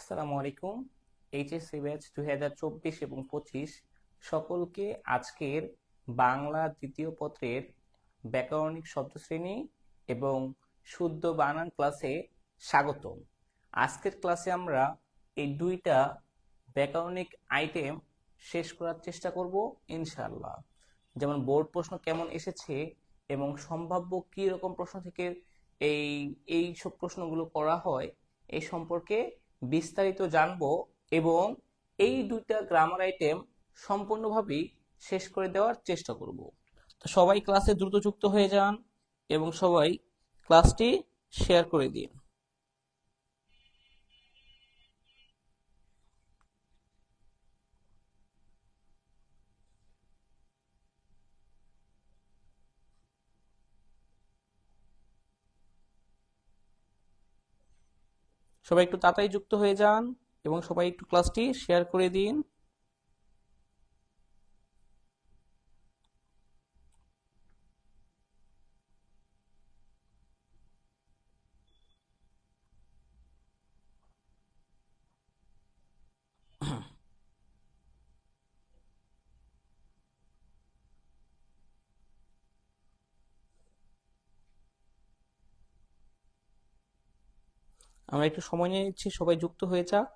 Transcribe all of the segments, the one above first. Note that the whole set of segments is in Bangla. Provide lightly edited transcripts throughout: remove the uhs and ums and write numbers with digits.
আসসালামু আলাইকুম। এইচএসসি ব্যাচ 2024 এবং 25 সকলকে আজকের বাংলা দ্বিতীয় পত্রের ব্যাকরণিক শব্দশ্রেণী এবং শুদ্ধ বানান ক্লাসে স্বাগতম। আজকের ক্লাসে আমরা এই দুইটা ব্যাকরণিক আইটেম শেষ করার চেষ্টা করব ইনশাআল্লাহ। যেমন বোর্ড প্রশ্ন কেমন এসেছে এবং সম্ভাব্য কি রকম প্রশ্ন থেকে এই এই সব প্রশ্নগুলো করা হয় এই সম্পর্কে বিস্তারিত জানবো এবং এই দুইটা গ্রামার আইটেম সম্পূর্ণভাবেই শেষ করে দেওয়ার চেষ্টা করব। তো সবাই ক্লাসে দ্রুত যুক্ত হয়ে যান এবং সবাই ক্লাসটি শেয়ার করে দিন। সবাই একটু তাড়াতাড়ি যুক্ত হয়ে যান এবং সবাই একটু ক্লাসটি শেয়ার করে দিন। আমরা একটু সময় নিয়ে নিচ্ছি, সবাই যুক্ত হয়ে যাক।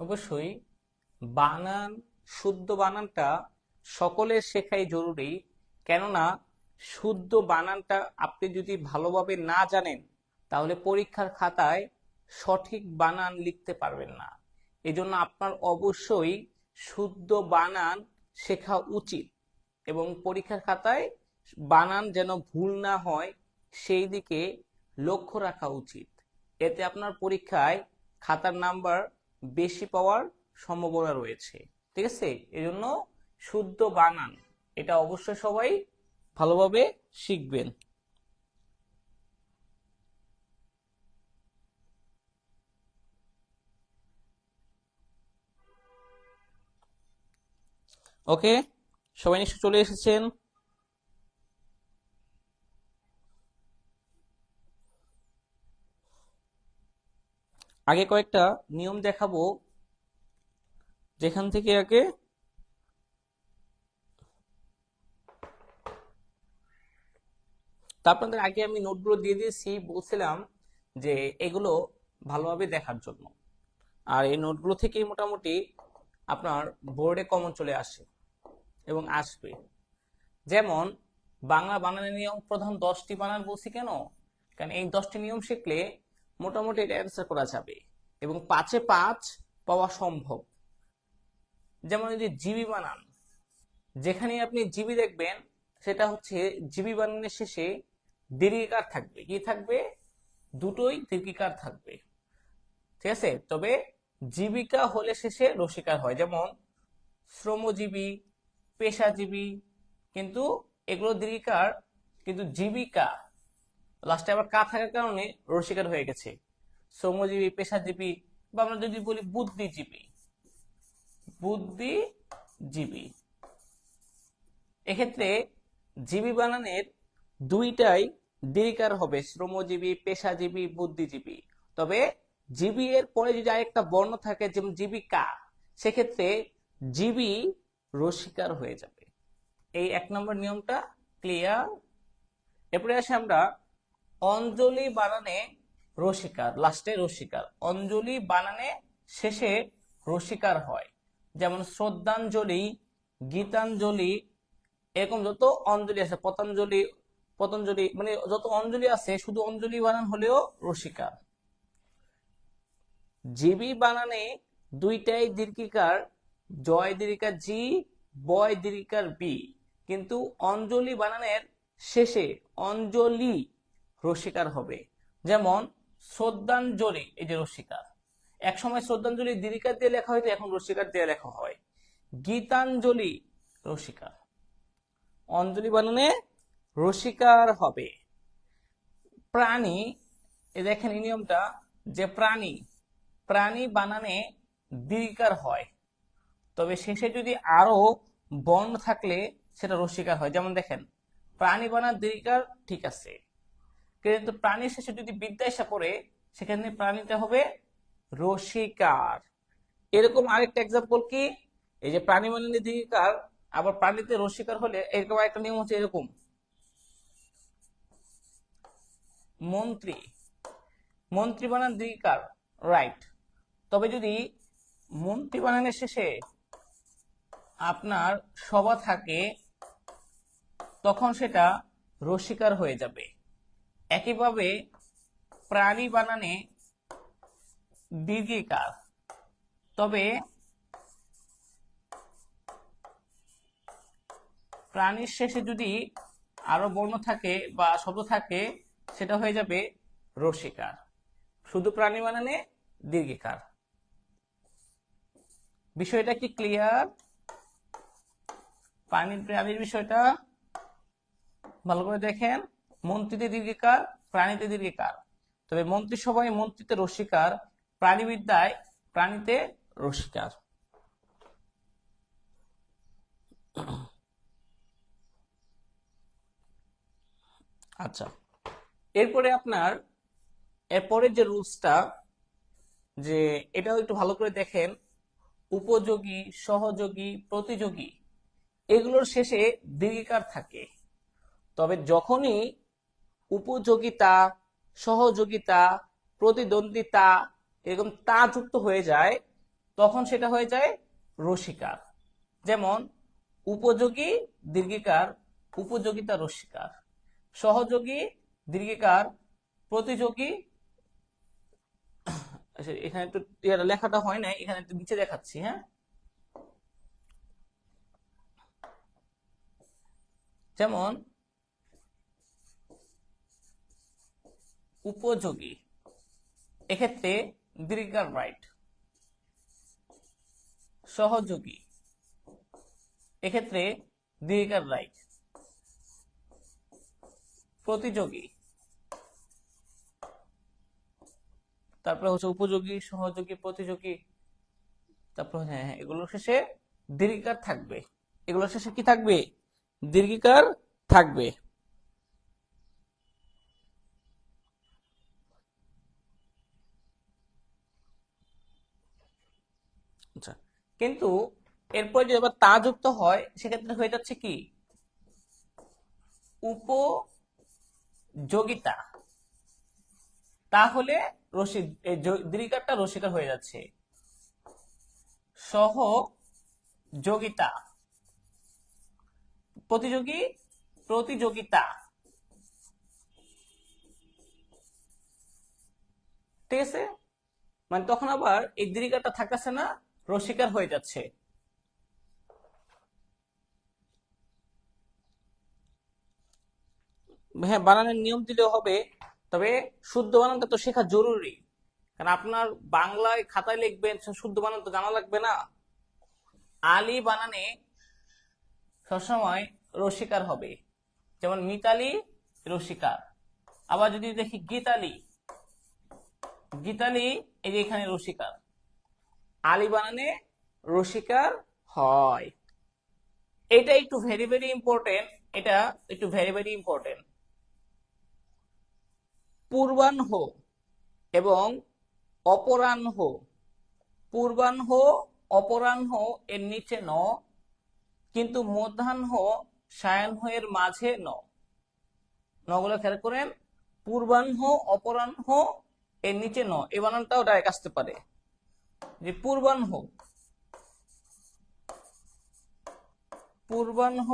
অবশ্যই বানান, শুদ্ধ বানানটা সকলের শেখাই জরুরি। কেননা শুদ্ধ বানানটা আপনি যদি ভালোভাবে না জানেন তাহলে পরীক্ষার খাতায় সঠিক বানান লিখতে পারবেন না। এজন্য আপনার অবশ্যই শুদ্ধ বানান শেখা উচিত এবং পরীক্ষার খাতায় বানান যেন ভুল না হয় সেই দিকে লক্ষ্য রাখা উচিত। এতে আপনার পরীক্ষায় খাতার নাম্বার বেশি পাওয়ার সম্ভাবনা রয়েছে। ঠিক আছে, এজন্য শুদ্ধ বানান এটা অবশ্যই সবাই ভালোভাবে শিখবেন। ওকে, সবাই নিশ্চয় চলে এসেছেন। আগে কয়েকটা নিয়ম দেখাবো, যেখান থেকে আগে তা আপনাদের আগে আমি নোটগুলো দিয়ে দিয়েছি, বলছিলাম যে এগুলো ভালোভাবে দেখার জন্য। আর এই নোটগুলো থেকেই মোটামুটি আপনার বোর্ডে কমন চলে আসে এবং আসবে। যেমন বাংলা বানানের নিয়ম প্রধান 10টি বানান বলছি কেন, কারণ এই 10টি নিয়ম শিখলে মোটামুটি এটা অ্যান্সার করা যাবে এবং 5-এ 5 পাওয়া সম্ভব। যেমন এই যে জিবি বানান, যেখানে আপনি জিবি দেখবেন সেটা হচ্ছে জিবি বানানের শেষে দীর্ঘিকার থাকবে। কি থাকবে? দুটোই দীর্ঘিকার থাকবে। ঠিক আছে, তবে জীবিকা হলে শেষে রসিকার হয়, যেমন শ্রমজীবী, পেশাজীবী, কিন্তু এগুলো দীর্ঘিকার, কিন্তু জীবিকা লাস্টে আবার কা থাকার কারণে রসিকার হয়ে গেছে। শ্রমজীবী, পেশাজীবী, বা আমরা যদি বলি বুদ্ধিজীবী, বুদ্ধিজীবী, এক্ষেত্রে জীবী বানানের দুইটাই দীর্ঘিকার হবে, শ্রমজীবী, পেশাজীবী, বুদ্ধিজীবী। তবে জীবী এর পরে যদি আরেকটা বর্ণ থাকে যেমন জীবিকা, সেক্ষেত্রে জীবী রসিকার হয়ে যাবে। এই 1 নম্বর নিয়মটা ক্লিয়ার। এরপরে আসি আমরা অঞ্জলি বানানে রসিকার, লাস্টে রসিকার। অঞ্জলি বানানে শেষে রসিকার হয়, যেমন শ্রদ্ধাঞ্জলি, গীতাঞ্জলি, এরকম যত অঞ্জলি আছে, পতঞ্জলি, পতঞ্জলি, মানে যত অঞ্জলি আছে শুধু অঞ্জলি বানান হলেও রসিকার। জিবি বানানে দুইটাই দীর্ঘিকার, জয় দীর্ঘিকার জি, বয় দীর্ঘিকার বি, কিন্তু অঞ্জলি বানানের শেষে অঞ্জলি রসিকার হবে, যেমন শ্রদ্ধাঞ্জলি, এই যে রসিকার। এক সময় শ্রদ্ধাঞ্জলি দীর্ঘিকার দিয়ে লেখা হয়তো, এখন রসিকার দিয়ে লেখা হয়। গীতাঞ্জলি রসিকার, অঞ্জলি বানানে রসিকার হবে। প্রাণী, এ দেখেন এই নিয়মটা, যে প্রাণী, প্রাণী বানানে দীর্ঘিকার হয়, তবে শেষে যদি আরো বর্ণ থাকলে সেটা রসিকার হয়। যেমন দেখেন, প্রাণী বানান দীর্ঘিকার ঠিক আছে, কিন্তু প্রাণীর শেষে যদি বিদ্যা এসে পড়ে সেখানে প্রাণীটা হবে রসিকার। এরকম আরেকটা এক্সাম্পল কি, এই যে প্রাণী বানানে দীর্ঘিকার, আবার প্রাণীতে রসিকার হলে এরকম একটা নিয়ম হচ্ছে এরকম, মন্ত্রী, মন্ত্রী বানান দীর্ঘিকার, রাইট, তবে যদি মন্ত্রী বানানের শেষে আপনার সভা থাকে তখন সেটা রসিকার হয়ে যাবে। একইভাবে প্রাণী বানানে দীর্ঘিকার, তবে প্রাণীর শেষে যদি আরো বর্ণ থাকে বা শব্দ থাকে সেটা হয়ে যাবে রসিকার। শুধু প্রাণী বানানে দীর্ঘিকার। বিষয়টা কি ক্লিয়ার? প্রাণীর বিষয়টা ভালো করে দেখেন। মন্ত্রীতে দীর্ঘিকার, প্রাণীতে দীর্ঘিকার, তবে মন্ত্রিসভায় মন্ত্রীতে রসিকার, প্রাণীবিদ্যায় প্রাণীতে রসিকার। আচ্ছা, এরপরে আপনার এরপরে যে রুলসটা, যে এটাও একটু ভালো করে দেখেন, উপযোগী, সহযোগী, প্রতিযোগী এগুলোর শেষে দীর্ঘিকার থাকে, তবে যখনই উপযোগিতা, সহযোগিতা, প্রতিদ্বন্দ্বিতা এরকম তা যুক্ত হয়ে যায় তখন সেটা হয়ে যায় রসিকার। যেমন উপযোগী দীর্ঘিকার, উপযোগিতা রসিকার, সহযোগী দীর্ঘিকার, প্রতিযোগী, এখানে একটু লেখাটা হয় না, এখানে একটু নিচে দেখাচ্ছি, হ্যাঁ, যেমন উপযোগী এক্ষেত্রে দীর্ঘিকার রাইট, সহযোগী এক্ষেত্রে দীর্ঘিকার রাইট, প্রতিযোগী, তারপরে হচ্ছে উপযোগী, সহযোগী, প্রতিযোগী, তারপর হ্যাঁ হ্যাঁ এগুলোর শেষে দীর্ঘিকার থাকবে, এগুলোর শেষে কি থাকবে? দীর্ঘিকার থাকবে। আচ্ছা, কিন্তু এরপর যদি আবার তা যুক্ত হয় সেক্ষেত্রে হয়ে যাচ্ছে কি উপযোগিতা, তাহলে দীর্ঘিকারটা রসিকার হয়ে যাচ্ছে। সহযোগিতা, প্রতিযোগী, প্রতিযোগিতা, ঠিক আছে, মানে তখন আবার এই দীর্ঘিকারটা থাকতেছে না, রসিকার হয়ে যাচ্ছে। হ্যাঁ, বানানের নিয়ম দিলেও হবে, তবে শুদ্ধ বানানটা তো শেখা জরুরি, কারণ আপনার বাংলায় খাতায় লিখবেন, শুদ্ধ বানান তো জানা লাগবে না। আলী বানানে সবসময় রসিকার হবে, যেমন মিতালি রসিকার। আবার যদি দেখি গীতালি, গীতালি এই যে এখানে রসিকার, আলী বানানে রসিকার হয়। এটা একটু ভেরি ভেরি ইম্পর্টেন্ট, এটা একটু ভেরি ভেরি ইম্পর্টেন্ট। পূর্বাহ্ন এবং অপরাহ্ন, পূর্বাহ্ন, অপরাহ্ন এর নিচে ন, কিন্তু মধ্যাহ্ন সায়াহ্ন এর মাঝে ন। নগুলো খেয়াল করেন, পূর্বাহ্ন অপরাহ্ন এর নিচে ন, এই বানানটাও ডাইরেক্ট আসতে পারে, যে পূর্বাহ্ন পূর্বাহ্ন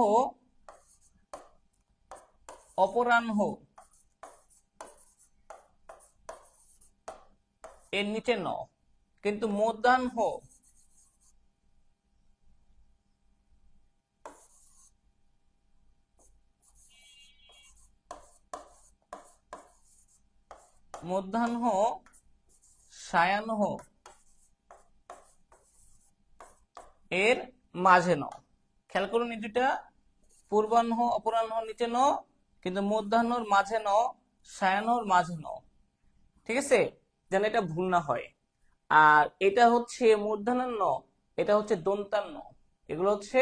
অপরাহ্ন এর নিচে ন, কিন্তু মধ্যাহ্ন মধ্যাহ্ন সায়াহ্ন এর মাঝে ন। খেয়াল করুন এই দুইটা, পূর্বাহ্ন অপরাহ্ন নিচে ন, কিন্তু মধ্যাহ্নর মাঝে ন, সায়াহ্নর মাঝে ন। ঠিক আছে, যেন এটা ভুল না হয়। আর এটা হচ্ছে মূর্ধন্য, এটা হচ্ছে দন্তান্ন, এগুলো হচ্ছে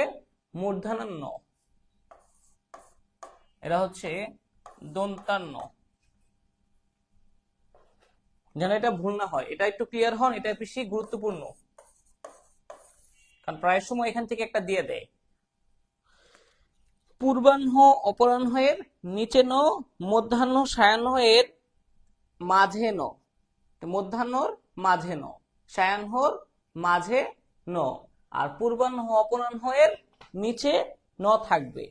মূর্ধন্য, এটা হচ্ছে দন্তান্ন, যেন এটা ভুল না হয়। এটা একটু ক্লিয়ার হন, এটা বেশি গুরুত্বপূর্ণ, কারণ প্রায় সময় এখান থেকে একটা দিয়ে দেয়। পূর্বাহ্ন অপরাহ্ন এর নিচে ন, মধ্যাহ্ন সায়াহ্ন এর মাঝে ন, মধ্যাহ্নর মাঝে ন, সায়াহ্নর মাঝে ন, আর পূর্বাহ্ন অপরাহ্ন এর নিচে ন থাকবে।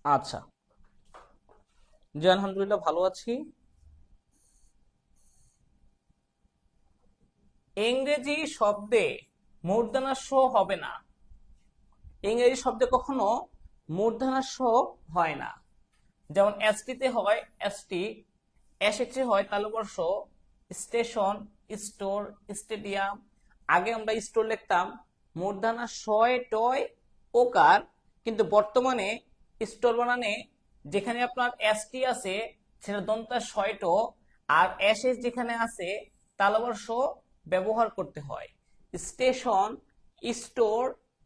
আচ্ছা, জি আলহামদুলিল্লাহ ভালো আছি। ইংরেজি শব্দে মূর্ধন্য হবে না, ইংরেজি শব্দে কখনো মূর্ধন্য হয় না। যেমন এসটিতে হয় এসটি, এসএচে হয় তালবর্ষ, স্টেশন, স্টোর, স্টেডিয়াম। আগে আমরা স্টোর লিখতাম মূর্ধন্য শয় টয় ওকার, কিন্তু বর্তমানে স্টোর বানানে যেখানে আপনার এসটি আছে সেটা দন্তা শয় ট, আর এসএস যেখানে আছে তালবর্ষ ব্যবহার করতে হয়। স্টেশন, স্টোর,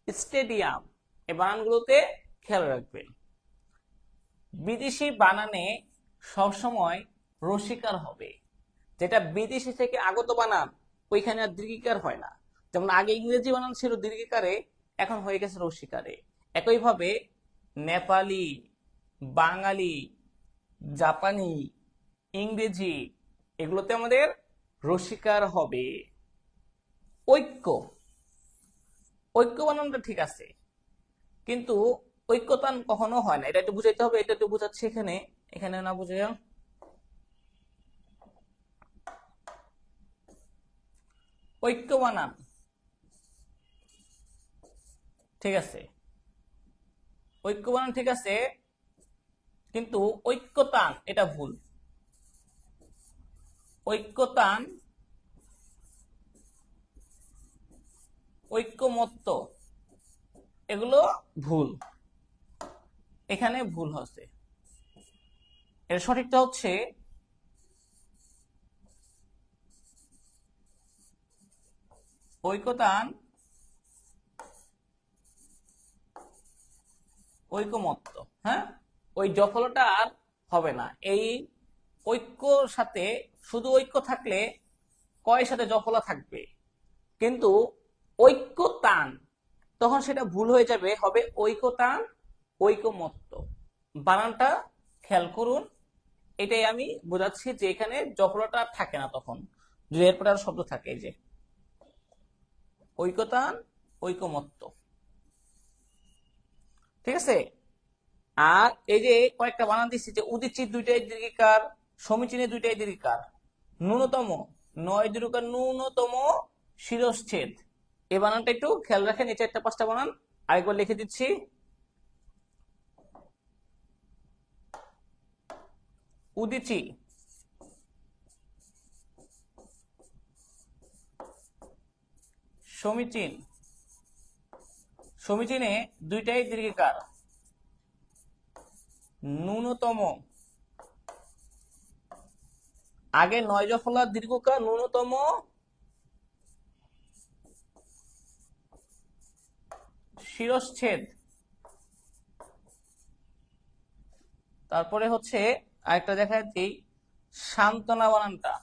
স্টেডিয়াম, এই বানানগুলোতে খেয়াল রাখবেন। বিদেশি বানানে সবসময় রসিকার হবে, যেটা বিদেশি থেকে আগত বানান ওইখানে আর দীর্ঘিকার হয় না। যেমন আগে ইংরেজি বানান ছিল দীর্ঘিকারে, এখন হয়ে গেছে রসিকারে। একইভাবে নেপালি, বাঙালি, জাপানি, ইংরেজি, এগুলোতে আমাদের রসিকার হবে। ঐক্য, ঐক্য বানানটা ঠিক আছে, কিন্তু ঐক্যতান কখনো হয় না, এটা একটু বুঝাইতে হবে। এটা একটু বুঝাচ্ছি এখানে, এখানে না বুঝে ঐক্য বানান ঠিক আছে, ঐক্য বানান ঠিক আছে, কিন্তু ঐক্যতান এটা ভুল। ঐক্যতান, ঐক্যমত্য, এগুলো ভুল, এখানে ভুল হচ্ছে। এর সঠিকটা হচ্ছে ঐক্যতান, ঐকমত্য। হ্যাঁ, ওই জফলটা আর হবে না। এই ঐক্যর সাথে শুধু ঐক্য থাকলে কয়ের সাথে জফলা থাকবে, কিন্তু ঐক্যতান তখন সেটা ভুল হয়ে যাবে, হবে ঐক্যতান, ঐকমত্য। বানানটা খেয়াল করুন, এটাই আমি বোঝাচ্ছি যে এখানে জফলাটা আর থাকে না তখন, যদি এরপরে আর শব্দ থাকে, এই যে ঐক্যতান, ঐকমত্য। ঠিক আছে, আর এই যে কয়েকটা বানান দিচ্ছি, যে উদিচির দুইটাই দীর্ঘিকার, সমীচীনে দুইটাই দীর্ঘিকার, ন্যূনতম, নয় দীর্ঘিকার, ন্যূনতম শিরশ্ছেদ, এই বানানটা একটু খেয়াল রাখেন। এই চারটা পাঁচটা বানান আরেকবার লিখে দিচ্ছি। উদিচি, সমীচীন, সমীচীনে দুইটাই দীর্ঘিকার, ন্যূনতম, আগে নয় জফলা দীর্ঘকার, ন্যূনতম শিরশ্ছেদ, তারপরে হচ্ছে আরেকটা দেখা যাচ্ছে সান্ত্বনা বানানটা,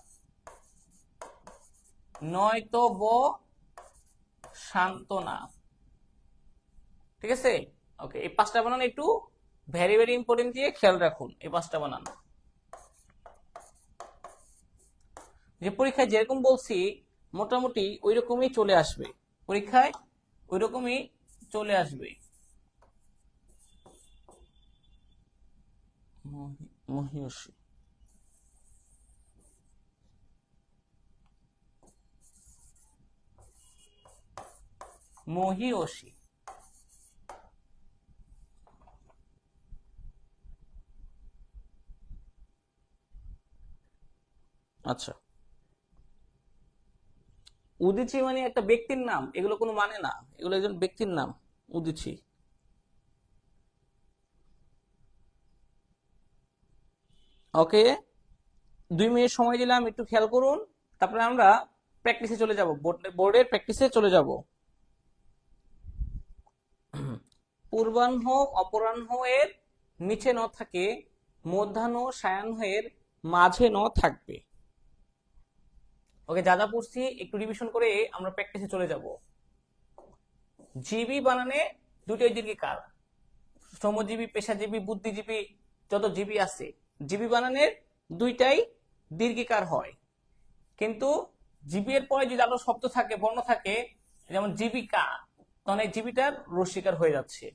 নয়তো ব সান্ত্বনা, ঠিক আছে? ওকে, এই 5টা বানান একটু ভেরি ভেরি ইম্পর্টেন্ট দিয়ে খেয়াল রাখুন, এই 5টা বানান। যে পরীক্ষায় যেরকম বলছি মোটামুটি ওই রকমই চলে আসবে, পরীক্ষায় ওই রকমই চলে আসবে। মহিয়সী, মহিয়সী। আচ্ছা, উদীচী মানে একটা ব্যক্তির নাম, এগুলো কোনো মানে না, এগুলো একজন ব্যক্তির নাম উদীচী। ওকে, 2 মিনিট সময় দিলাম, একটু খেয়াল করুন, তারপরে আমরা প্র্যাকটিসে চলে যাব, বোর্ডের প্র্যাকটিসে চলে যাব। পূর্বাহ্ন অপরাহ্ন এর নিচে ন থাকে, মধ্যাহ্ন সায়াহ্ন এর মাঝে ন থাকবে। ওকে, যা যা পড়ছি একটু রিভিশন করে আমরা প্র্যাকটিসে চলে যাব। জীবী বানানে দুটোই দীর্ঘিকার, শ্রমজীবী, পেশাজীবী, বুদ্ধিজীবী, যত জীবী আছে জীবী বানানের দুইটাই দীর্ঘিকার হয়। কিন্তু জীবের পরে যদি আরো শব্দ থাকে, বর্ণ থাকে, যেমন জীবিকা, তখন এই জীবিটার রসিকার হয়ে যাচ্ছে।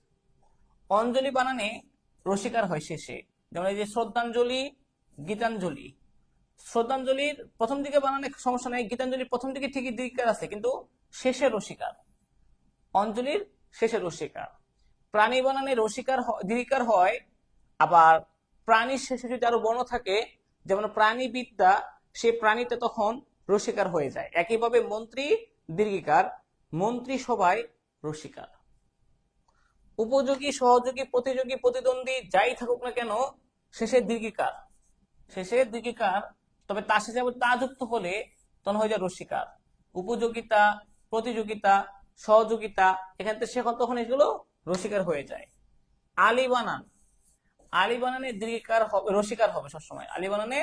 অঞ্জলি বানানে রসিকার হয় শেষে, যেমন এই যে শ্রদ্ধাঞ্জলি, গীতাঞ্জলি। শ্রদ্ধাঞ্জলির প্রথম দিকে বানানে সমস্যা নাই, গীতাঞ্জলির প্রথম দিকে ঠিকই দীর্ঘিকার আছে, কিন্তু শেষে রসিকার। অঞ্জলির শেষে রসিকার। প্রাণী বানানে রসিকার দীর্ঘিকার হয়, আবার প্রাণীর শেষে যদি আরো বর্ণ থাকে, যেমন প্রাণীবিদ্যা, সে প্রাণীটা তখন রসিকার হয়ে যায়। একইভাবে মন্ত্রী দীর্ঘিকার, মন্ত্রী সবাই রসিকার। উপযোগী, সহযোগী, প্রতিযোগী, প্রতিদ্বন্দ্বী যাই থাকুক না কেন শেষে দীর্ঘিকার, শেষে দীর্ঘিকার, তবে তার শেষে তা যুক্ত হলে তখন হয়ে যায় রসিকার। উপযোগিতা, প্রতিযোগিতা, সহযোগিতা, এখান থেকে সে তখন এগুলো রসিকার হয়ে যায়। আলী বানান, আলী বানানে দীর্ঘিকার হবে, রসিকার হবে সবসময়, আলী বানানে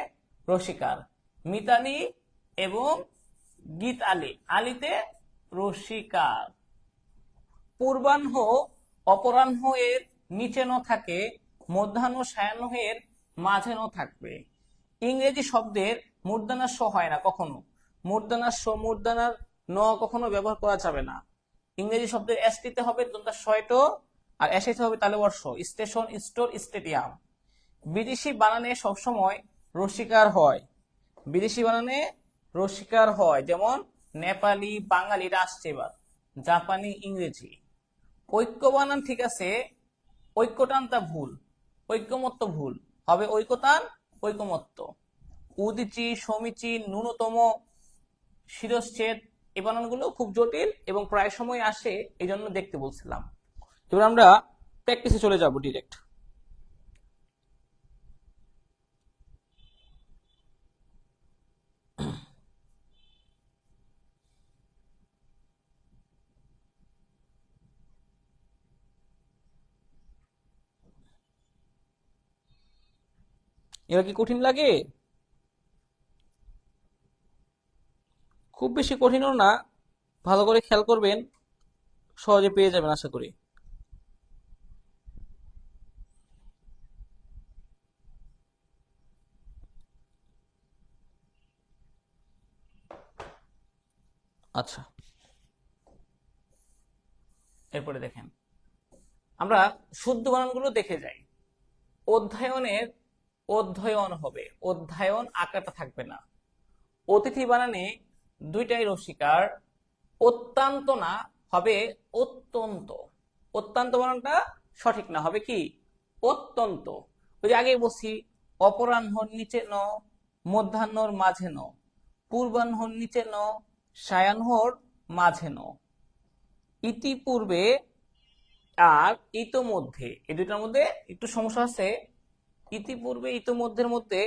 রসিকার। মিতালি এবং গীত আলী, আলীতে রসিকার। পূর্বাহ্ন অপরাহ্ন এর নিচে ন থাকে, মধ্যাহ্ন সায়াহ্ন এর মাঝে ন থাকবে। ইংরেজি শব্দের মূর্ধন্যাস স হয় না কখনো, মূর্ধন্যাস স, মূর্ধন্যার ন কখনো ব্যবহার করা যাবে না। ইংরেজি শব্দের এসটিতে হবে দন্তাস শয়ট, আর এসেতে হবে তালে বর্ষ, স্টেশন, স্টোর, স্টেডিয়াম। বিদেশি বানানে সবসময় রসিকার হয়, বিদেশি বানানে রসিকার হয়, যেমন নেপালি, বাঙালি, এটা আসছে এবার, জাপানি, ইংরেজি। ঐক্য বানান ঠিক আছে, ঐক্যটানটা ভুল, ঐক্যমত্য ভুল, হবে ঐক্যতান, ঐকমত্য। উদিচি, সমীচি, ন্যূনতম, শিরশ্ছেদ, এই বানানগুলো খুব জটিল এবং প্রায় সময় আসে, এই জন্য দেখতে বলছিলাম। এবার আমরা প্র্যাকটিসে চলে যাব ডিরেক্ট। এবার কি কঠিন লাগে? খুব বেশি কঠিনও না, ভালো করে খেয়াল করবেন, সহজে পেয়ে যাবেন আশা করি। আচ্ছা, এরপরে দেখেন, আমরা শুদ্ধ বানানগুলো দেখে যাই। অধ্যয়নের অধ্যয়ন হবে, অধ্যয়ন আকারটা থাকবে না। অতিথি বানানে দুইটাই রসিকার, অত্যন্ত না, হবে অত্যন্ত। অত্যন্ত বানানটা সঠিক না, হবে কি অত্যন্ত। ওই যে আগে বলছি, অপরাহ্নর নিচে ন, মধ্যাহ্নর মাঝে ন, পূর্বাহ্নর নিচে ন, সায়াহ্নর মাঝে ন। ইতিপূর্বে আর ইতোমধ্যে, এই দুইটার মধ্যে একটু সমস্যা আছে। ইতিপূর্বে, ইতোমধ্যের মধ্যে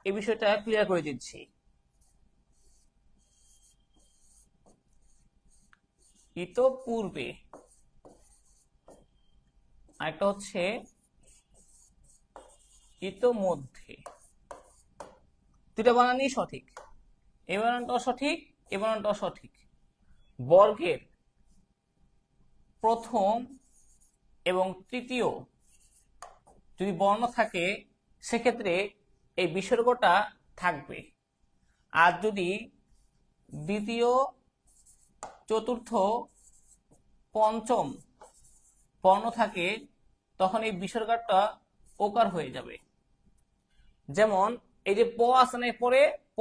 এই বিষয়টা ক্লিয়ার করে দিচ্ছি। ইতোপূর্বে, আরেকটা হচ্ছে ইতোমধ্যে, দুটা বানানই সঠিক। এই বানানটাও সঠিক, এই বানানটাও সঠিক। বর্গের প্রথম এবং তৃতীয় যদি বর্ণ থাকে সেক্ষেত্রে এই বিসর্গটা থাকবে। আর যদি দ্বিতীয়, চতুর্থ, পঞ্চম বর্ণ থাকে তখন এই বিসর্গটা ওকার হয়ে যাবে। যেমন এই যে প আছে না, পরে প,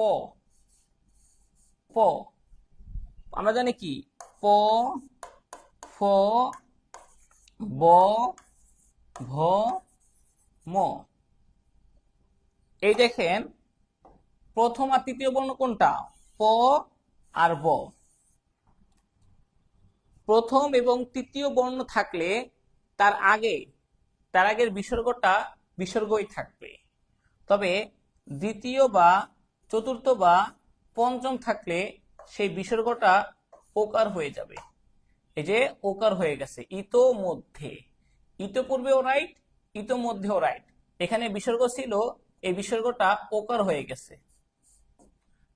প আমরা জানি কি প, ফ, ব, ভ, ম। এই দেখেন প্রথম আর তৃতীয় বর্ণ কোনটা? প আর ব। প্রথম এবং তৃতীয় বর্ণ থাকলে তার আগের বিসর্গটা বিসর্গই থাকবে। তবে দ্বিতীয় বা চতুর্থ বা পঞ্চম থাকলে সেই বিসর্গটা ওকার হয়ে যাবে। এই যে ওকার হয়ে গেছে, ইতোমধ্যে, ইতোপূর্বেও রাইট, ইতোমধ্যেও রাইট। এখানে বিসর্গ ছিল, এই বিসর্গটা ওকার হয়ে গেছে,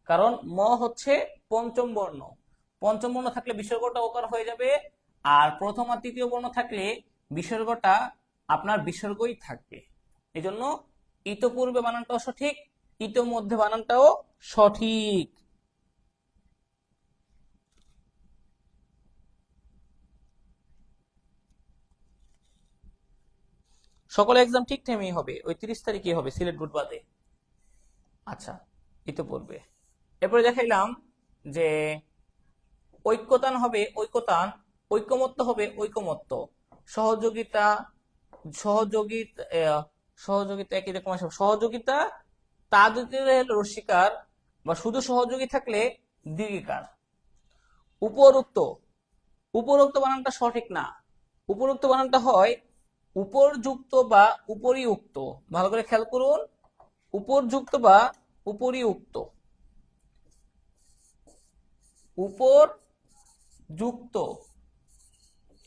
কারণ ম হচ্ছে পঞ্চম বর্ণ। পঞ্চম বর্ণ থাকলে বিসর্গটা ওকার হয়ে যাবে, আর প্রথম আর তৃতীয় বর্ণ থাকলে বিসর্গটা আপনার বিসর্গই থাকবে। এই জন্য ইতোপূর্বে বানানটাও সঠিক, ইতোমধ্যে বানানটাও সঠিক। সকল এক্সাম ঠিক টাইমেই হবে, ওই 30 তারিখে হবে সিলেট বোর্ড বাদে। আচ্ছা, ইতোপূর্বে। এরপরে দেখাইলাম যে ঐক্যতান হবে ঐক্যতান, ঐকমত্য হবে ঐকমত্য, সহযোগিতা সহযোগিতা একই রকম আসবে, সহযোগিতা তা যদি রস্বীকার বা শুধু সহযোগী থাকলে দীর্ঘিকার। উপরোক্ত, উপরোক্ত বানানটা সঠিক না। উপরোক্ত বানানটা হয় উপরযুক্ত বা উপরিউক্ত। ভালো করে খেয়াল করুন, উপরযুক্ত বা উপরিউক্ত। উপরযুক্ত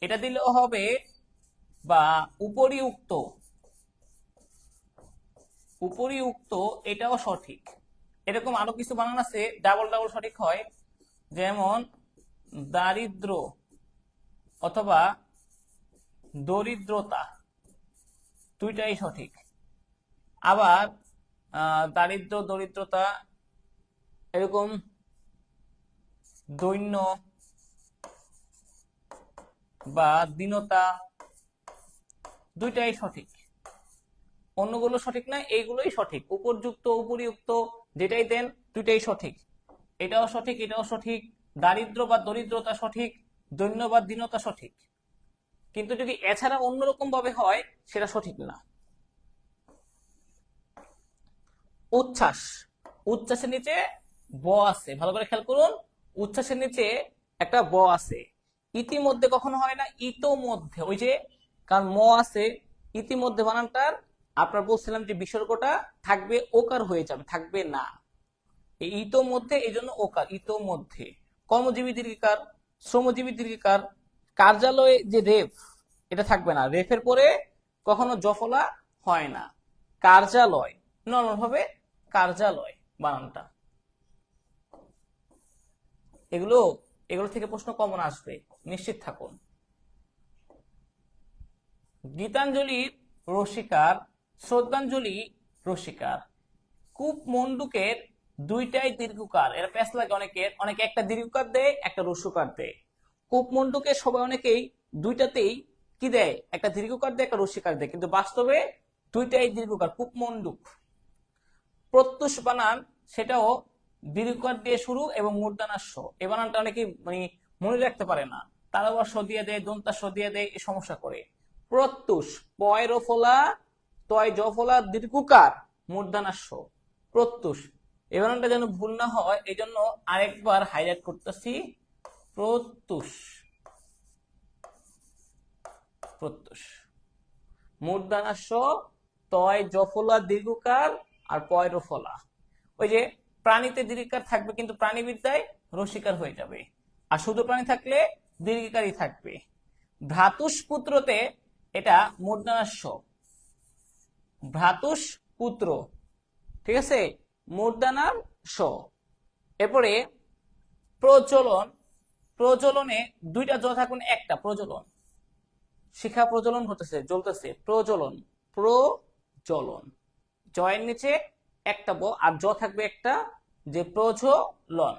এটা দিলেও হবে, বা উপরিউক্ত, উপরিউক্ত এটাও সঠিক। এরকম আরো কিছু বানান আছে ডাবল ডাবল সঠিক হয়, যেমন দারিদ্র অথবা দরিদ্রতা, দুইটাই সঠিক। আবার দারিদ্র, দরিদ্রতা, এরকম দৈন্য বা দীনতা, দুইটাই সঠিক। অন্যগুলো সঠিক না, এইগুলোই সঠিক। উপরযুক্ত, উপরিউক্ত যেটাই দেন দুইটাই সঠিক। এটাও সঠিক, এটাও সঠিক। দারিদ্র বা দরিদ্রতা সঠিক, দৈন্য বা দীনতা সঠিক। কিন্তু যদি এছাড়া অন্যরকম ভাবে হয় সেটা সঠিক না। উচ্ছ্বাস, উচ্ছ্বাসের নিচে ব আছে, ভালো করে খেয়াল করুন। উচ্ছ্বাসের নিচে একটা ব আছে। ইতিমধ্যে কখনো হয় না, ইতোমধ্যে। ওই যে কারণ ম আছে, ইতিমধ্যে বানানটার আপনার বলছিলাম যে বিসর্গটা থাকবে, ওকার হয়ে যাবে, থাকবে না। এই ইতোমধ্যে, এই জন্য ওকার, ইতোমধ্যে। কর্মজীবী দীর্ঘিকার, শ্রমজীবী দীর্ঘিকার। কার্যালয়ে যে রেফ, এটা থাকবে না। রেফের পরে কখনো জফলা হয় না। কার্যালয়, নরমাল ভাবে কার্যালয় বানানটা। এগুলো এগুলো থেকে প্রশ্ন কমন আসবে, নিশ্চিত থাকুন। গীতাঞ্জলির রসিকার, শ্রদ্ধাঞ্জলি রসিকার। কূপ মন্ডুকের দুইটাই দীর্ঘকার। এরা প্যাস লাগে অনেকের, অনেকে একটা দীর্ঘকার দেয়, একটা রস্যকার দেয়। কূপ মন্ডুকের সবাই অনেকেই দুইটাতেই কি দেয়, একটা দীর্ঘকার দেয়, একটা রস্যকার দেয়, কিন্তু বাস্তবে দুইটাই দীর্ঘকার। কূপ মন্ডুক। প্রত্যুষ বানান সেটাও দীর্ঘকার দিয়ে শুরু এবং মূর্ধন্যাস্য। এই বানানটা অনেকেই মানে মনে রাখতে পারে না, তারা আবার স দিয়ে দেয়, দন্তাস দিয়ে দেয়, এই সমস্যা করে। প্রত্যুষ, পয় রফলা, তয় জফলা দীর্ঘকার, মূর্ধন্যাস্য, প্রত্যুষ। এই বানানটা যেন ভুল না হয় এই জন্য আরেকবার হাইলাইট করতেছি, প্রত্যুষ, প্রত্যুষ। মূর্ধন্যাস্য, তয় জফলা দীর্ঘকার, আর পয় রফলা। ওই যে প্রাণীতে দীর্ঘিকার থাকবে কিন্তু প্রাণীবিদ্যায় রসিকার হয়ে যাবে, আর শুধু প্রাণী থাকলে দীর্ঘিকারই থাকবে। ভ্রাতুষ পুত্রতে এটা মূর্ধন্যাস্য, ভ্রাতুষ পুত্র, ঠিক আছে, মূর্ধন্যাস্য। এরপরে প্রচলন, প্রচলনে দুইটা জ থাকুন, একটা প্রচলন। শিখা প্রজ্বলন হতেছে, জ্বলতেছে, প্রজ্বলন, প্রজ্বলন। জয়ের নিচে একটা ব আর জ থাকবে একটা, যে প্রজ্বলন,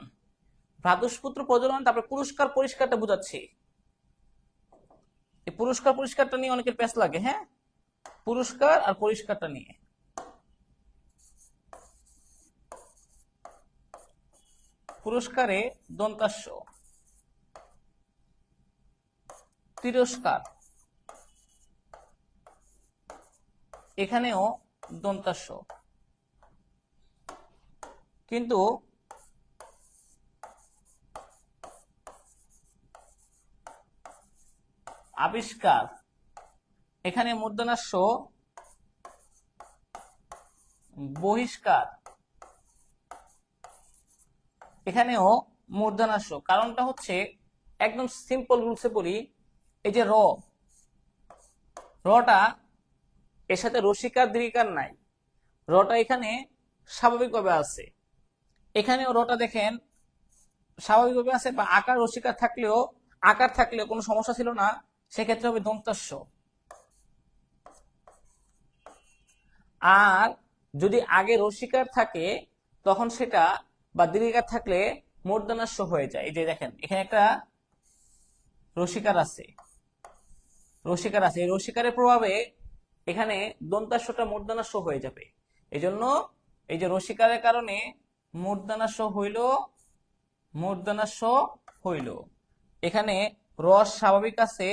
ভ্রাতুষ্পুত্র প্রজ্বলন। তারপরে পুরস্কার পরিষ্কারটা বুঝাচ্ছি। এই পুরস্কার পরিষ্কারটা নিয়ে অনেকের প্যাচ লাগে। হ্যাঁ, পুরস্কার আর পরিষ্কারটা নিয়ে। পুরস্কারে দন্তাস্য, তিরস্কার এখানেও দন্তাস্য, কিন্তু আবিষ্কার এখানে মূর্ধন্যাস্য, বহিষ্কার এখানেও মূর্ধন্যাস্য। কারণটা হচ্ছে একদম সিম্পল রুলসে বলি, এই যে রটা এর সাথে রসিকার দীর্ঘিকার নাই, রটা এখানে স্বাভাবিকভাবে আছে। এখানেও রটা দেখেন স্বাভাবিকভাবে আছে, বা আকার রসিকার থাকলেও, আকার থাকলেও কোনো সমস্যা ছিল না, সেক্ষেত্রে হবে দন্তাস্য। আর যদি আগে রসিকার থাকে তখন সেটা, বা দীর্ঘিকার থাকলে মূর্ধন্যাস্য হয়ে যায়। এই যে দেখেন এখানে একটা রসিকার আছে, এই রসিকারের প্রভাবে এখানে দন্তাস্যটা মূর্ধন্যাস্য হয়ে যাবে। এই জন্য এই যে রসিকারের কারণে মূর্ধন্যাস্য হইল। এখানে রস স্বাভাবিক আছে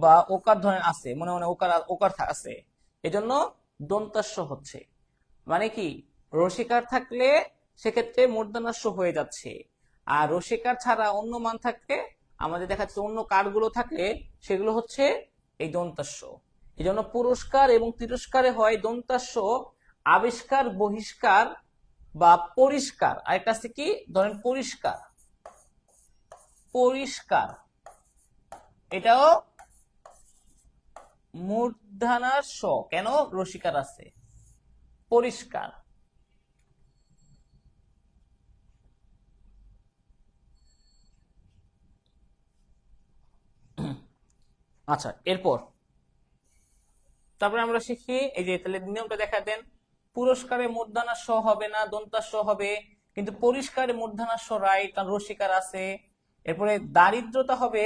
বা ওকার ধরনের আছে, মনে মনে ওকার আছে, এজন্য দন্তাস্য হচ্ছে। মানে কি, রসিকার থাকলে সেক্ষেত্রে মূর্ধন্যাস্য হয়ে যাচ্ছে, আর রসিকার ছাড়া অন্য মান থাকলে, আমাদের দেখা যাচ্ছে অন্য কারগুলো থাকলে, সেগুলো হচ্ছে এই দন্তাস্য। এই জন্য পুরস্কার এবং তিরস্কারে হয় দন্তাস্য। আবিষ্কার, বহিষ্কার বা পরিষ্কার, আরেকটা আছে কি, ধরেন পরিষ্কার, এটাও মূর্ধন্যাস্য। কেন? রসিকার আছে। পরিষ্কার। আচ্ছা, এরপর তারপরে আমরা শিখি, এই যে তাহলে নিয়মটা দেখা দেন, পুরস্কারে মূর্ধন্যাস্য হবে না, দন্তাস্য হবে, কিন্তু পরিষ্কারে মূর্ধন্যাস্য রাইট, কারণ রসিকার আছে। এরপরে দারিদ্রতা হবে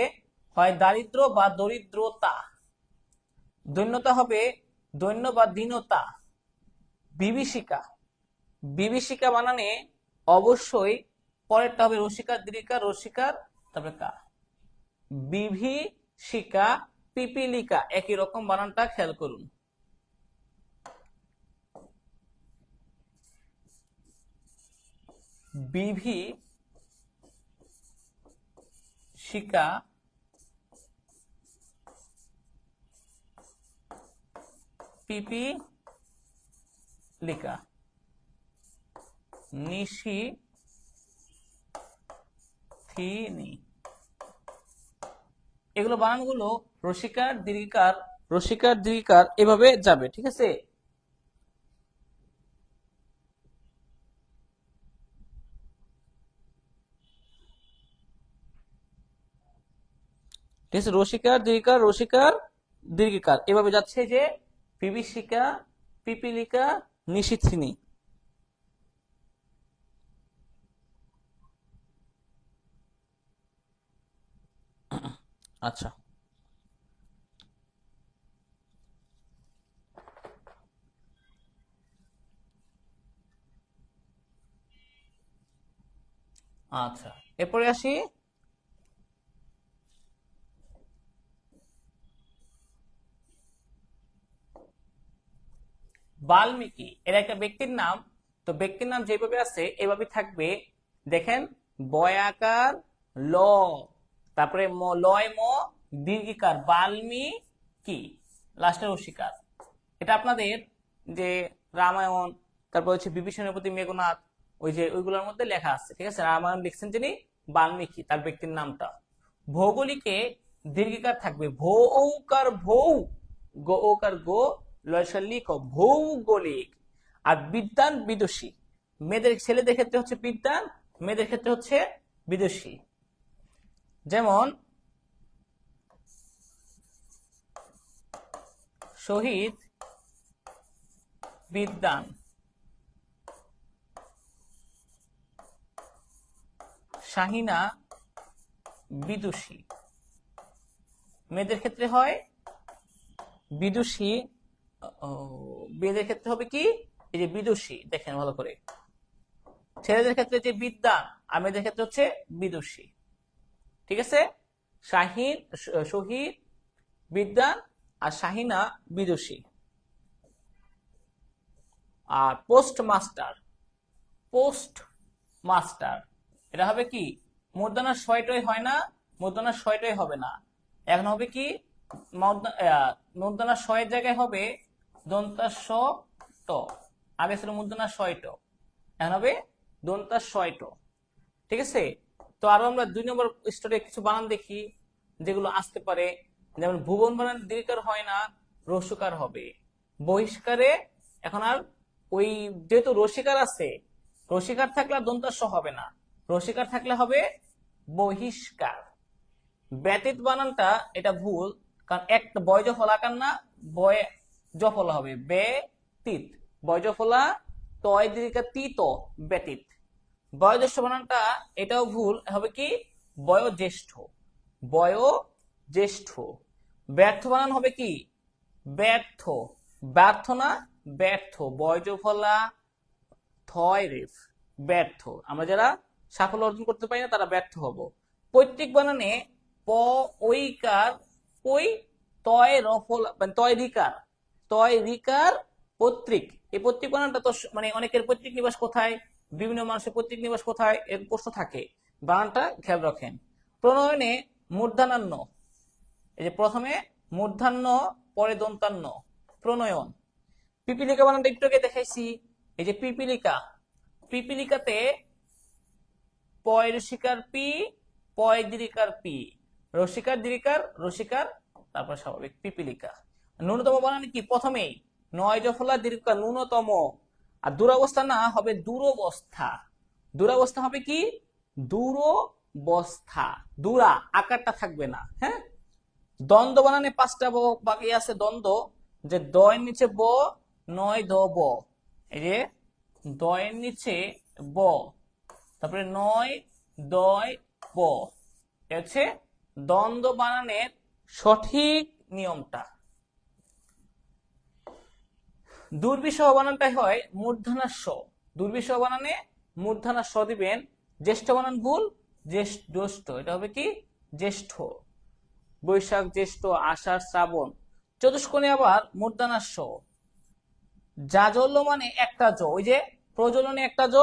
হয় দারিদ্র বা দরিদ্রতা, দৈন্যতা হবে দৈন্য বা দীনতা। বিভীষিকা বানানে অবশ্যই পরেরটা হবে রসিকার দীর্ঘিকার, রসিকার তারপরে কা। বিভীষিকা, পিপীলিকা একই রকম বানানটা খেয়াল করুন। বিভীষিকা, পিপীলিকা, নিশিথিনী, এগুলো বানানগুলো রসিকার দীর্ঘিকার এভাবে যাবে। ঠিক আছে, ঠিক আছে, রসিকার দীর্ঘিকার এভাবে যাচ্ছে, যে বিভীষিকা, পিপীলিকা, নিশিথিনী। আচ্ছা, আচ্ছা, এরপরে আসি বাল্মীকি। এর একটা ব্যক্তির নাম, তো ব্যক্তির নাম যেভাবে আছে এভাবে থাকবে। দেখেন, বয়াকার ল, তারপরে লয় ম, দীর্ঘিকার, বাল্মীকি, লাস্টের অস্বীকার। এটা আপনাদের যে রামায়ণ, তারপর হচ্ছে বিভীষণের প্রতি মেঘনাদ, ওই যে ওইগুলোর মধ্যে লেখা আছে। ঠিক আছে, রামায়ণ লিখছেন যিনি, বাল্মীকি, তার ব্যক্তির নামটা। ভৌগোলিকে দীর্ঘিকার থাকবে, ভৌকার ভৌ, গো ওকার গো, লয়সাল্লিক, ভৌগোলিক। আর বিদ্যান, বিদুষী, মেয়েদের ছেলেদের ক্ষেত্রে হচ্ছে বিদ্যান, মেয়েদের ক্ষেত্রে হচ্ছে বিদুষী। যেমন শহীদ বিদ্বান শাহিনা বিদুষী। মেয়েদের ক্ষেত্রে হয় বিদুষী, মেয়েদের ক্ষেত্রে হবে কি এই যে বিদুষী, দেখেন ভালো করে। ছেলেদের ক্ষেত্রে যে বিদ্বান আর মেয়েদের ক্ষেত্রে হচ্ছে বিদুষী। ঠিক আছে, শহীদ বিদ্বান আর শাহিনা বিদুষী। আর পোস্ট মাস্টার এটা হবে কি মূর্ধন্য ছয়টাই হয় না, মূর্ধন্য ছয়টাই হবে না, এখন হবে কি মূর্ধন্য ছয়ের জায়গায় হবে দন্তাস্ব ট, আগে ছিল মূর্ধন্য ছয়ট, এখন হবে দন্তাস্বয়ট। ঠিক আছে, তো আরো আমরা 2 নম্বর স্তরে কিছু বানান দেখি যেগুলো আসতে পারে। যেমন ভুবন বানান দীর্ঘকার হয় না, রস্যকার হবে। বহিষ্কারে এখন আর ওই যেহেতু রসিকার আছে, রসিকার থাকলে আর দন্তাস্ব হবে না, রসিকার থাকলে হবে বহিষ্কার। ব্যতীত বানানটা এটা ভুল, কারণ একটা বয়জ ফলাকার না, বয় জফলা হবে ব্যতীত, বয়জ ফলা তয় দীর্ঘা তিত ব্যতীত। বয়োজ্যেষ্ঠ বানানটা এটাও ভুল, হবে কি বয়োজ্যেষ্ঠ, বয়োজ্যেষ্ঠ। ব্যর্থ বানান হবে কি ব্যর্থ, ব্যর্থ না ব্যর্থ, বয়জ ফলা থয় রেফ ব্যর্থ। আমরা যারা সাফল্য অর্জন করতে পারি না তারা ব্যর্থ হব। পৈতৃক বানানে প ঐকার ওই তয় রফল মানে তয় রিকার পৈতৃক। এই পৈতৃক বানানটা তো মানে অনেকের পৈতৃক নিবাস কোথায়, বিভিন্ন মানুষের পৈতৃক নিবাস কোথায় এর প্রশ্ন থাকে, বানানটা খেয়াল রাখেন। প্রণয়নে মূর্ধন্য, এই যে প্রথমে মূর্ধান্য পরে দন্তান্ন, প্রণয়ন। পিপিলিকা বানানটা একটু আগে দেখাইছি, এই যে পিপিলিকাতে পয় রসিকার পি, পয় দীর্ঘিকার পি, রসিকার দীর্ঘিকার রসিকার, তারপর স্বাভাবিক পিপিলিকা। ন্যূনতম বানান কি প্রথমেই নয় জফলা দীর্ঘিকার ন্যূনতম, আর দুরবস্থা না হবে দুরবস্থা, দুরবস্থা হবে কি দুরবস্থা, দুরা আকারটা থাকবে না। হ্যাঁ, দ্বন্দ্ব বানানে 5টা বাকি আছে দ্বন্দ্ব, যে দয়ের নিচে ব, নয় দ ব, এই যে দয়ের নিচে ব, তারপরে নয় দয় ব, হচ্ছে দ্বন্দ্ব বানানের সঠিক নিয়মটা। দুর্বিষহ বানানটাই হয় মূর্ধনাস্য, দুর্বিষহ বানানে মূর্ধনাস্য দিবেন। জ্যেষ্ঠ বানান ভুল, জ্যেষ্ঠ, এটা হবে কি জ্যেষ্ঠ। বৈশাখ জ্যেষ্ঠ আষাঢ় শ্রাবণ। চতুষ্কোণে আবার মূর্ধনাস্য। জাজল্য মানে একটা জ, ওই যে প্রজলনে একটা জ,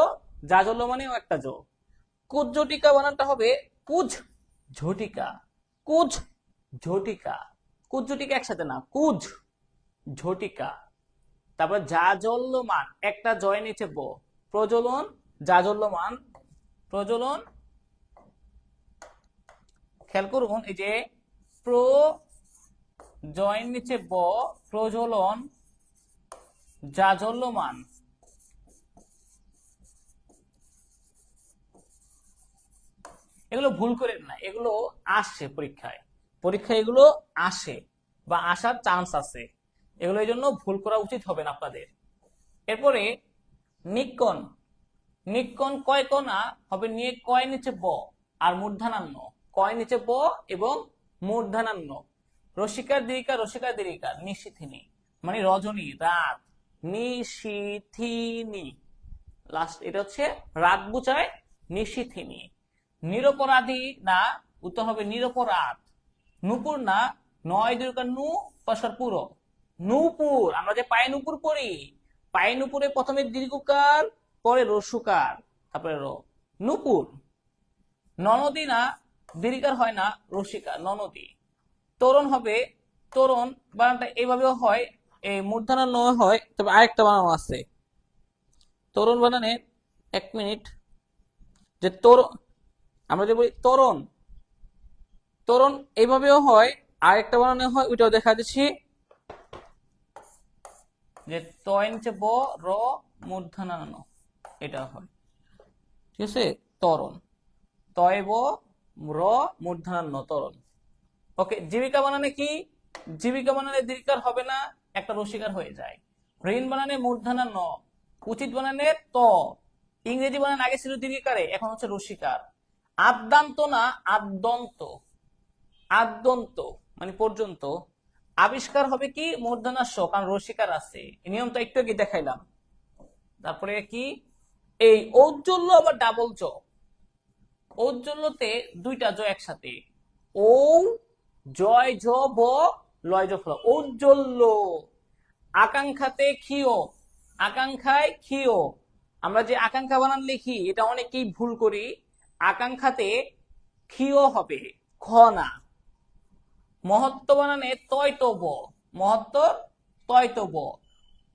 জাজল্য মানেও একটা জ। কুজ ঝটিকা বানানটা হবে কুজ ঝটিকা, কুজ ঝটিকা, কুজ ঝটিকা একসাথে না, কুজ ঝটিকা। তারপর জাজল্যমান একটা জয় নিচে ব, প্রজলন জাজল্যমান, প্রজলন। খেয়াল করুন এই যে প্র জয়ের নিচে ব, প্রজলন জাজল্যমান। এগুলো ভুল করেন না, এগুলো আসে পরীক্ষায়, এগুলো আসে বা আসার চান্স আছে, এগুলো এই জন্য ভুল করা উচিত হবে না আপনাদের। এরপরে নিকন, নিকন কয় কণা হবে নিয়ে কয় নিচে ব আর মূর্ধনান্য, কয় নিচে ব এবং মূর্ধনান্য। রসিকার দীর্ঘিকার নিশিথিনী মানে রজনী রাত, নিশিথিনী লাস্ট, এটা হচ্ছে রাত বুঝায় নিশিথিনী। নিরপরাধী না, উত্তর হবে নিরপরাধ। নূপুর না, নয় দীর্ঘ নু পশর পুরো, নূপুর। আমরা যে পায়ে নূপুর পড়ি, পায়ে নূপুরে প্রথমে দীর্ঘকার পরে রস্যকার তারপরে র, নূপুর। ননদী না, দীর্ঘকার হয় না, রসিকার ননদী। তরুণ হবে, তরুণ বানানটা এইভাবেও হয়, এই মূর্ধন্য হয়, তবে আরেকটা বানানো আছে তরুণ বানানে। 1 মিনিট, যে তরুণ আমরা যে বলি তরুণ, তরুণ এইভাবেও হয়, আরেকটা বানানো হয় ওইটাও দেখা দিচ্ছি, যে তয় নিচে ব র মূর্ধন্য, এটা হয়। ঠিক আছে, তরুণ তয় ব র মূর্ধন্য তরুণ। ওকে, জীবিকা বানানে কি, জীবিকা বানানে দীর্ঘকার হবে না, একটা রসিকার হয়ে যায়। ঋণ বানানে মূর্ধন্য ন, উচিত বানানে ত, ইংরেজি বানান আগে ছিল দীর্ঘিকারে, এখন হচ্ছে রসিকার। আদ্যান্ত না আদ্যন্ত, আদ্যন্ত মানে পর্যন্ত। আবিষ্কার হবে কি মূর্ধন্য স, কারণ রসিকার আছে, এই নিয়ম তো একটু আগে দেখাইলাম। তারপরে কি এই ঔজ্জ্বল্য আবার ডাবল জ, ঔজ্জ্বল্যতে দুইটা জ একসাথে, ও জয় জ ব লয় জ ফল, ঔজ্জ্বল্য। আকাঙ্ক্ষাতে ক্ষীয়, আকাঙ্ক্ষায় ক্ষীয়, আমরা যে আকাঙ্ক্ষা বানান লিখি এটা অনেকেই ভুল করি, আকাঙ্ক্ষাতে ক্ষীয় হবে, খ না। মহত্ব বানানে তয়তব, মহত্ব তয়তব।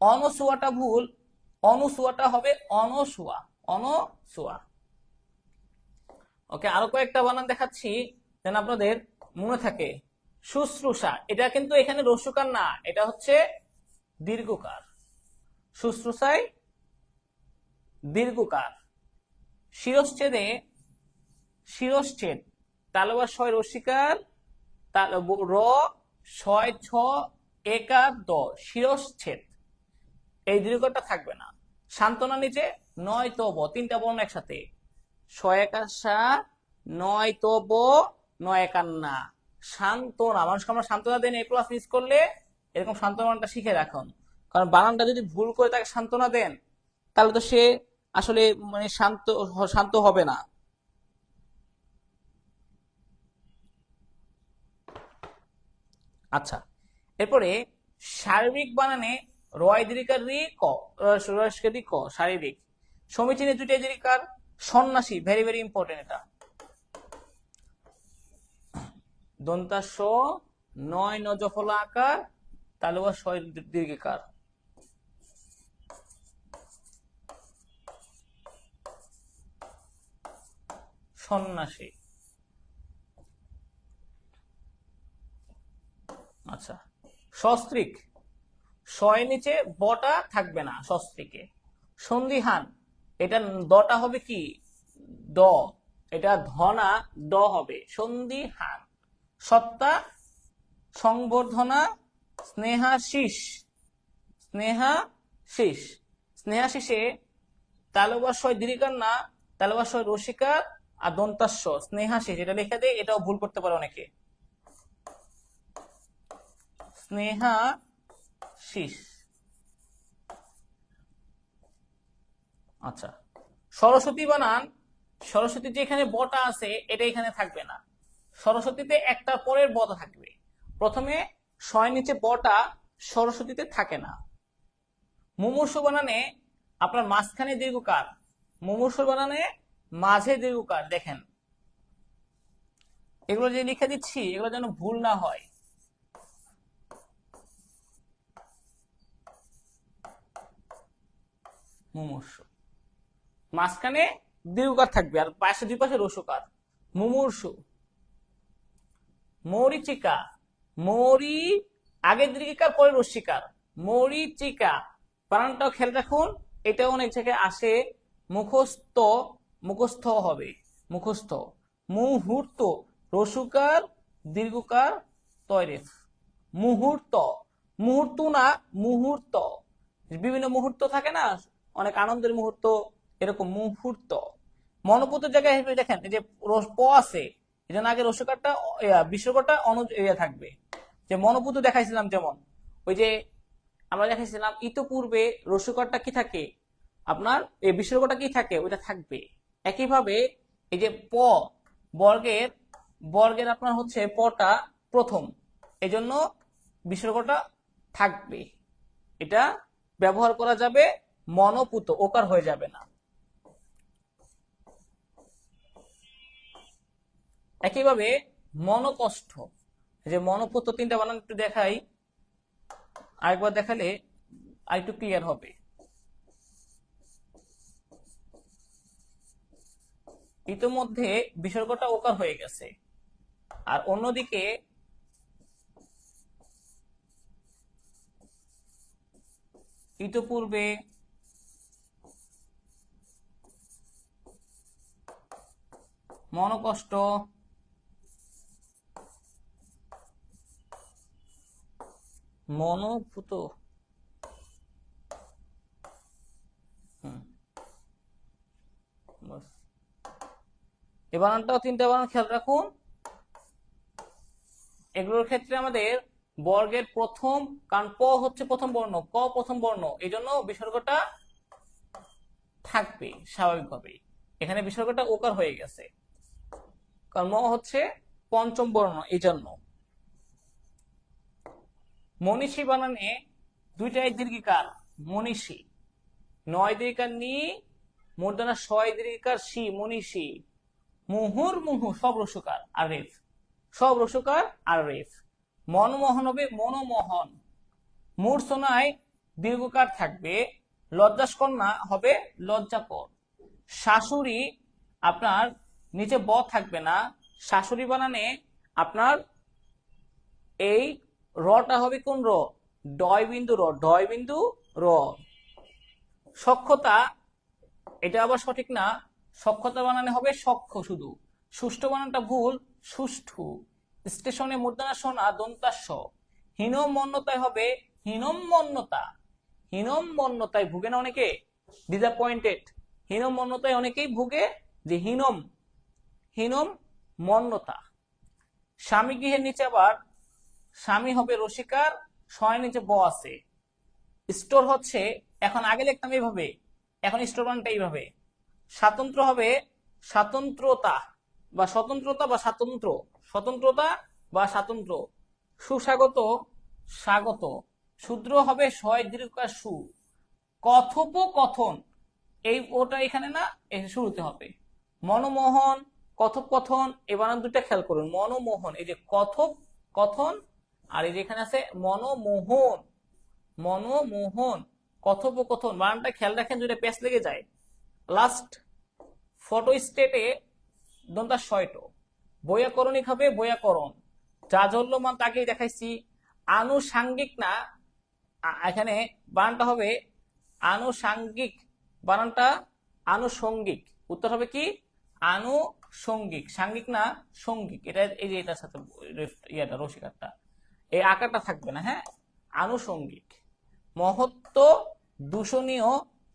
অনসুয়াটা ভুল, অনুসুয়াটা হবে অনসুয়া, অনসুয়া। ওকে, আরো কয়েকটা বানান দেখাচ্ছি যেন আপনাদের মনে থাকে। শুশ্রূষা, এটা কিন্তু এখানে রস্যকার না, এটা হচ্ছে দীর্ঘকার। শুশ্রূষায় দীর্ঘকার। শিরশ্ছেদে, শিরশ্ছেদ তালবা ছয় রসিকার, র ছয় ছ একা দ, শিরশ্ছেদ, এই দীর্ঘটা থাকবে না। সান্ত্বনা নিচে নয় তব, তিনটা বর্ণ একসাথে, ছয় একাশা নয় তব নয় একান্না। সান্ত্বনা, মানুষকে আমরা সান্ত্বনা দেন, এই ক্লাস মিস করলে এরকম সান্ত্বনাটা শিখে রাখুন, কারণ বানানটা যদি ভুল করে তাকে সান্ত্বনা দেন তাহলে তো সে আসলে মানে শান্ত শান্ত হবে না। আচ্ছা, এরপরে শারীরিক বানানে রয় দীর্ঘিকার রি ক, রি ক, শারীরিক। সমীচীনে দুইটা দীর্ঘিকার। সন্ন্যাসী, ভেরি ভেরি ইম্পর্টেন্ট এটা। দন্তাস নয় নজফল আকার, তালুয়া ছয় দীর্ঘিকার। সন্ন্যাসী। আচ্ছা, সস্ত্রিক, ছয় নিচে বটা থাকবে না সস্ত্রিকে। সন্ধিহান, এটা দটা হবে কি দ, এটা ধনা দ হবে, সন্ধিহান। সত্তা, সংবর্ধনা, স্নেহাশিস, স্নেহাশিস, স্নেহাশিসে তালবাসয় দীর্ঘিকার না, তালবাসয় রসিকার আর দন্তাস্য স্নেহাশিস, এটা লিখে দেয়, এটাও ভুল করতে পারে অনেকে। স্নেহাশিস। আচ্ছা, সরস্বতী বানান, সরস্বতী যে এখানে বটা আছে এটা এখানে থাকবে না, সরস্বতীতে একটা পরের বটা থাকবে। প্রথমে ছয় নিচে বটা সরস্বতীতে থাকে না। মুমূর্ষু বানানে আপনার মাঝখানে দীর্ঘকার, মুমূর্ষু বানানে মাঝে দীর্ঘকার। দেখেন এগুলো যে লিখে দিচ্ছি এগুলো যেন ভুল না হয়। মুমূর্ষু মাঝখানে দীর্ঘকার থাকবে আর পাশে দুই পাশে রসুকার। মুমূর্ষু। মরিচিকা, মরি আগে দীর্ঘিকার পরে রস্যিকার, মরিচিকা। বানানটাও খেয়াল রাখুন, এটা অনেক জায়গায় আসে মুখস্থ, মুখস্থ হবে, মুখস্থ। মুহূর্ত, রসুকার দীর্ঘকার তয়রেফ, মুহূর্ত, মুহূর্ত না মুহূর্ত, বিভিন্ন মুহূর্ত থাকে না, অনেক আনন্দের মুহূর্ত, এরকম মুহূর্ত। মনোপুত জায়গায় দেখেন এই যে প আছে, এই জন্য আগে রসুকারটা বিশ্বকরটা থাকবে। যে মনোপুত দেখাইছিলাম, যেমন ওই যে আমরা দেখাইছিলাম ইতপূর্বে রসুকারটা কি থাকে আপনার, এই বিশ্বকরটা কি থাকে ওইটা থাকবে। একইভাবে এই যে প বর্গের, বর্গের আপনার হচ্ছে পটা প্রথম, এই জন্য বিশ্বকরটা থাকবে, এটা ব্যবহার করা যাবে। মনোপুত, ওকার হয়ে যাবে না। একইভাবে মনোকষ্ট, যে মনোপুত তিনটা বানান একটু দেখাই, আরেকবার দেখালে আরেকটু ক্লিয়ার হবে। ইতোমধ্যে বিসর্গটা ওকার হয়ে গেছে, আর অন্যদিকে ইতপূর্বে মনোকষ্ট, মনোভূত। বাস। এই বানানটাও তিনটা বানান খেয়াল রাখুন। এগুলোর ক্ষেত্রে আমাদের বর্গের প্রথম, কারণ প হচ্ছে প্রথম বর্ণ, ক প্রথম বর্ণ, এই জন্য বিসর্গটা থাকবে স্বাভাবিকভাবেই। এখানে বিসর্গটা ওকার হয়ে গেছে, কারণ ম হচ্ছে পঞ্চম বর্ণ, এই জন্য। মনীষী বানানে দুইটাই দীর্ঘিকার, মনীষী। 9 দীর্ঘিকার নি, মূর্ধনা 6 দীর্ঘিকার সি, মনীষী। মুহুর মুহু সব রসুকার আর রেফ, সব রসুকার আর রেফ। মনমোহন হবে মনোমোহন। মূর্ছনায় দীর্ঘকার থাকবে, লজ্জাস্কন্যা হবে লজ্জাকর। শাশুড়ি আপনার নিচে ব থাকবে না, শাশুড়ি বানানে আপনার এই রটা হবে কোন র? ডয় বিন্দু র, ডয় বিন্দু র। সক্ষতা, এটা আবার সঠিক না, সক্ষতা বানানে হবে সক্ষ শুধু, সুষ্ঠু বানানটা ভুল, সুষ্ঠু। স্টেশনে মূর্ধনা সোনা দন্তাস্য। হীনম মন্যতায় হবে হীনম মন্যতা। হীনম মন্যতায় ভুগে না অনেকে, ডিসঅ্যাপয়েন্টেড। হীনম মন্যতায় অনেকেই ভুগে, যে হীনম, হীনম মন্যতা। স্বামী গৃহের নিচে আবার স্বামী হবে রসিকার, ছয় নিচে ব আছে। স্টোর হচ্ছে, এখন আগে লিখতাম এইভাবে, এখন স্টোর বানানটা এইভাবে। স্বাতন্ত্র হবে স্বাতন্ত্রতা বা স্বতন্ত্রতা বা স্বাতন্ত্র, স্বতন্ত্রতা বা স্বাতন্ত্র। সুস্বাগত, স্বাগত। শূদ্র হবে ছয় দীর্ঘকার সু। কথোপকথন, এই ওটা এখানে না, শুরুতে হবে। মনমোহন, কথোপকথন, এই বানান দুটা খেয়াল করুন। মনমোহন, এই যে কথোপকথন, আর এই যে এখানে আছে মনমোহন, মনমোহন, কথোপকথন, বানানটা খেয়াল রাখেন, দুইটা পেঁচ লেগে যায়। লাস্ট ফটো স্টেটে দন্তা শয়টো। বৈয়াকরণিক হবে বৈয়াকরণ। জাজল্যমান তাকেই দেখাইছি। আনুষাঙ্গিক না, এখানে বানানটা হবে আনুষাঙ্গিক, বানানটা আনুষঙ্গিক। উত্তর হবে কি? আনুষঙ্গিক, সাঙ্গিক না সঙ্গিক। এটা এই যে এটার সাথে ইয়াটা রসিকারটা, এই আকারটা থাকবে না, হ্যাঁ, আনুষঙ্গিক। মহত্ব, দূষণীয়,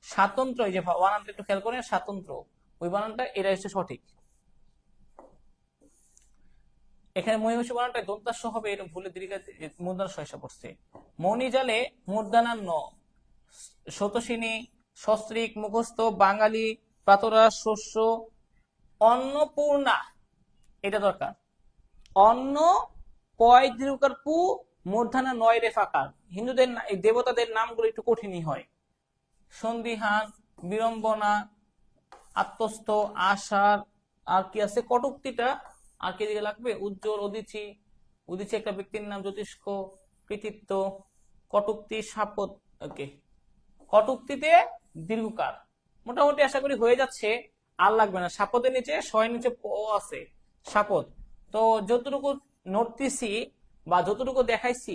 স্বাতন্ত্র, এই যে বানানটা একটু খেয়াল করেন, স্বাতন্ত্র, ওই বানানটা, এটা হচ্ছে সঠিক। এখানে মহিষী বানানটা দন্তাস্য হবে, এটা ভুলে দীর্ঘ মূর্ধন্য শয়সা পড়ছে। মণিজালে মূর্ধনার ন। শতসিনী, সস্ত্রীক, মুখস্থ, বাঙালি, প্রাতরা, শস্য। অন্নপূর্ণা, এটা দরকার। অন্ন, পয় দীর্ঘকার পু, মূর্ধনা 9 রেফ আকার। হিন্দুদের দেবতাদের নামগুলো একটু কঠিনই হয়। সন্দিহান, বিড়ম্বনা, আত্মস্থ, আশার, আর কি আছে কটুক্তিটা, আর কি দিকে লাগবে? উজ্জ্বল, উদিচি, উদিচি একটা ব্যক্তির নাম, জ্যোতিষ্ক, কৃতিত্ব, কটুক্তি, সাপত। ওকে, কটুক্তিতে দীর্ঘকার। মোটামুটি আশা করি হয়ে যাচ্ছে, আর লাগবে না। সাপদের নিচে শয়ের নিচে প আছে, সাপদ। তো যতটুকু নোট দিছি বা যতটুকু দেখাইছি,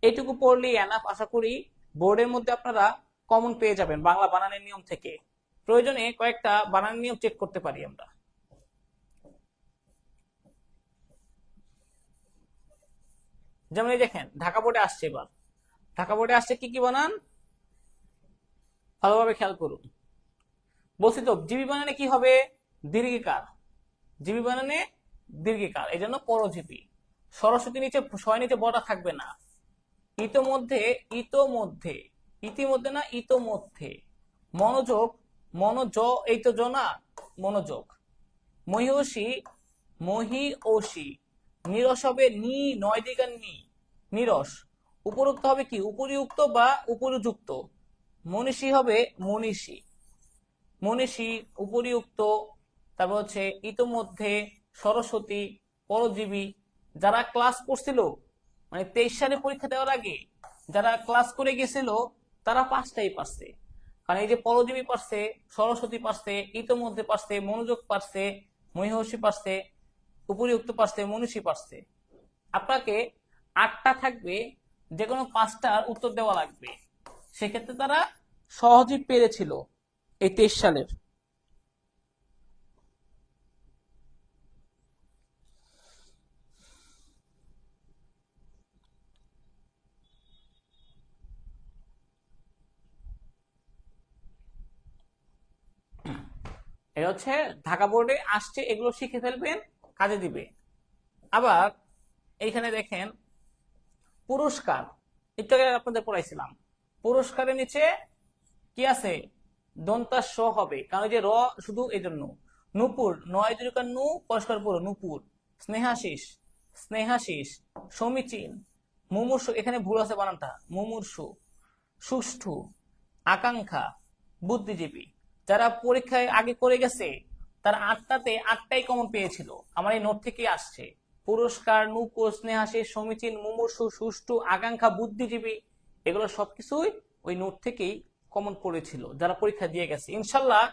এইটুকু পড়লেই এনাফ। আশা করি বোর্ডের মধ্যে আপনারা কমন পেয়ে যাবেন বাংলা বানানের নিয়ম থেকে। প্রয়োজনে কয়েকটা বানানের নিয়ম চেক করতে পারি আমরা। যেমন এই দেখেন, ঢাকা বোর্ডে আসছে, এবার ঢাকা বোর্ডে আসছে কি কি বানান, ভালোভাবে খেয়াল করুন। বলছি তো, জিবি বানানে কি হবে? দীর্ঘিকার। জিবি বানানে দীর্ঘিকার, এই জন্য পরজীবী। সরস্বতী নিচে ছয় নিচে বড়া থাকবে না। ইতোমধ্যে, ইতোমধ্যে, ইতিমধ্যে না ইতোমধ্যে। মনোযোগ, মনোজ, এই তো জনা, মনোযোগ। মহিষী, মহিষী। নিরস হবে নি, 9 দিগার নি, নিরস। উপরুক্ত হবে কি? উপরিউক্ত বা উপরিযুক্ত। মনীষী হবে মনীষী, মনীষী, উপরিউক্ত। তারপর হচ্ছে ইতোমধ্যে, সরস্বতী, পরজীবী। যারা ক্লাস করছিল, মানে 23 সালে পরীক্ষা দেওয়ার আগে যারা ক্লাস করে গেছিল, তারা পাঁচটাই পারছে। কারণ এই যে পরজীবী পারছে, সরস্বতী পারছে, ইতোমধ্যে পারছে, মনোযোগ পারছে, মহিষী পারছে, উপরিউক্ত পারছে, মনীষী পারছে। আপনাকে 8টা থাকবে, যে কোনো 5টার উত্তর দেওয়া লাগবে। সেক্ষেত্রে তারা সহজেই পেরেছিল এই 23 সালের। এটা হচ্ছে ঢাকা বোর্ডে আসছে, এগুলো শিখে ফেলবেন, কাজে দিবে। আবার এইখানে দেখেন পুরস্কার, একটু আগে আপনাদের পড়াইছিলাম, পুরস্কারের নিচে কি আছে, দন্তা স হবে, কারণ এই যে র শুধু এই জন্য। নূপুর, নয় দীর্ঘ নু, পুরস্কার পুরো নূপুর। স্নেহাশিস, স্নেহাশিস। সমীচীন, মুমূর্ষু, এখানে ভুল আছে বানানটা, মুমূর্ষু। সুষ্ঠু, আকাঙ্ক্ষা, বুদ্ধিজীবী। যারা পরীক্ষায় আগে করে গেছে তার 8টাতে 8টাই কমন পেয়েছিল, আমার এই নোট থেকে আসছে। পুরস্কার, নূপুর, স্নেহাশিস, সমীচীন, মুমূর্ষু, সুষ্ঠু, আকাঙ্ক্ষা, বুদ্ধিজীবী, এগুলো সবকিছুই ওই নোট থেকেই কমন পড়েছিল যারা পরীক্ষা দিয়ে গেছে। ইনশাল্লাহ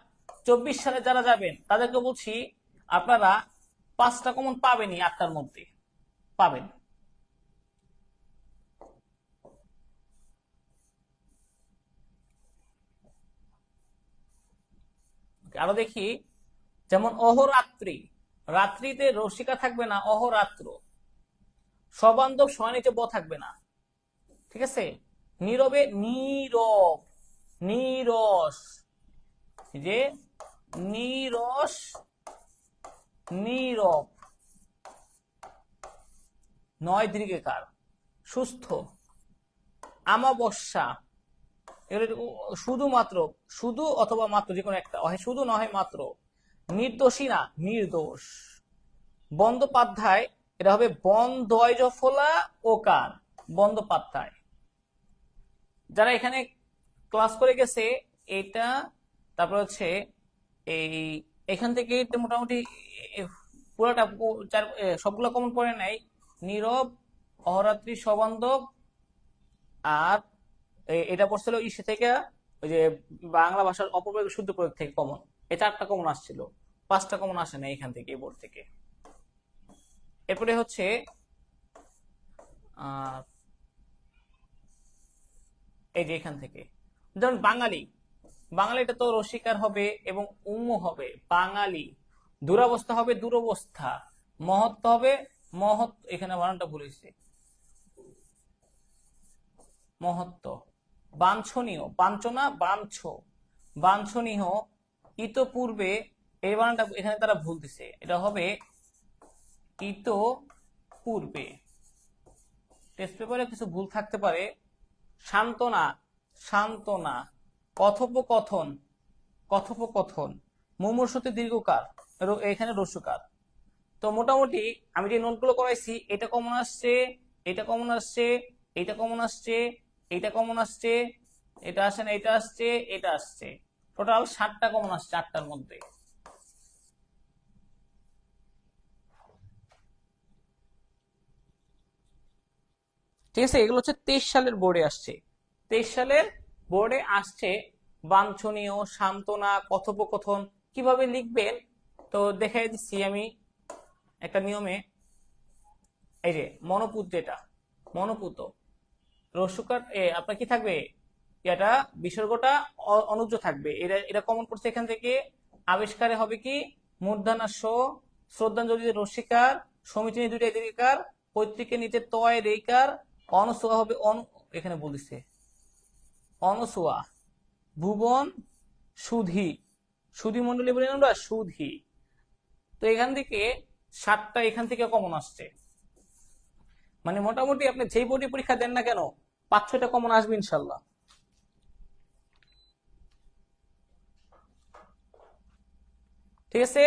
24 সালে যারা যাবেন তাদেরকে বলছি আপনারা 5টা কমন পাবেনই, 8টার মধ্যে পাবেন। আরো দেখি, যেমন অহরাত্রি, রাত্রিতে রসিকা থাকবে না, অহরাত্র। সবান্ধব, সয়নিতে ব থাকবে না, ঠিক আছে। নীরবে, নীরব, নীরস, যে নীরস, নীরব, নয় দীর্ঘকার। সুস্থ, আমাবস্যা, শুধুমাত্র, শুধু অথবা মাত্র, যে কোনো একটা, হয় শুধু না হয় মাত্র। নির্দোষী না, নির্দোষ। বন্দ্যোপাধ্যায়, এটা হবে বন্দয় ফোলা ওকার, বন্দ্যোপাধ্যায়। যারা এখানে ক্লাস করে গেছে এটা, তারপর হচ্ছে এই এখান থেকে মোটামুটি পুরোটা সবগুলো কমন পড়ে নাই। নীরব, অহরাত্রি, সবান্ধব, আর এটা পড়ছিল ইসে থেকে, ওই যে বাংলা ভাষার অপপ্রয়োগ শুদ্ধ প্রয়োগ থেকে কমন। এই 4টা কমন আসছিল, 5টা কমন আসে না এখান থেকে, এই বোর্ড থেকে। এরপরে হচ্ছে এই যে এখান থেকে, যেমন বাঙালি, বাঙালিটা তো রসিকার হবে এবং উম্ম হবে, বাঙালি। দুরাবস্থা হবে দুরবস্থা, মহত্ব হবে মহৎ, এখানে বানানটা ভুল হয়েছে, মহত্ব। বাঞ্ছনীয়, বাঞ্ছনা, বাঞ্ছ, বাঞ্ছনীয়। ইতপূর্বে, এই বানানটা এখানে তারা ভুল দিছে, এটা হবে ইতপূর্বে। টেস্ট পেপারে কিছু ভুল থাকতে পারে। সান্ত্বনা, সান্ত্বনা। কথোপকথন, কথোপকথন। মুমূর্ষুতে দীর্ঘকার, এখানে রস্যকার। তো মোটামুটি আমি যে নোটগুলো করাইছি, এটা কমন আসছে, এটা কমন আসছে, এটা কমন আসছে, এটা কমন আসছে, এটা আসে না, এটা আসছে, এটা আসছে। টোটাল 7টা কমন আসছে 8টার মধ্যে। ঠিক আছে, এগুলো হচ্ছে 23 সালের বোর্ডে আসছে। 23 সালের বোর্ডে আসছে বাঞ্ছনীয়, সান্ত্বনা, কথোপকথন। কিভাবে লিখবেন তো দেখাই দিচ্ছি আমি একটা নিয়মে। এই যে মনোপুত, যেটা মনোপুত, রস্যকার আপনার কি থাকবে, এটা বিসর্গটা অনুজ্জ থাকবে, এটা এটা কমন পড়ছে এখান থেকে। আবিষ্কারে হবে কি, মূর্ধন্য স, শ্রদ্ধাঞ্জলি রস্যিকার, সমীচীনে 2টা দীর্ঘকার, পৈতৃকের নিচে তয় রেইকার, অনসোয়া হবে এখানে বলিছে অনসোয়া। ভুবন, সুধি, সুধি মন্ডলী বলি আমরা, সুধি। তো এখান থেকে 7টা এখান থেকে কমন আসছে। মানে মোটামুটি আপনি যেই বোর্ডে পরীক্ষা দেন না কেন 5-6টা কমন আসবে ইনশাল্লাহ। ঠিক আছে,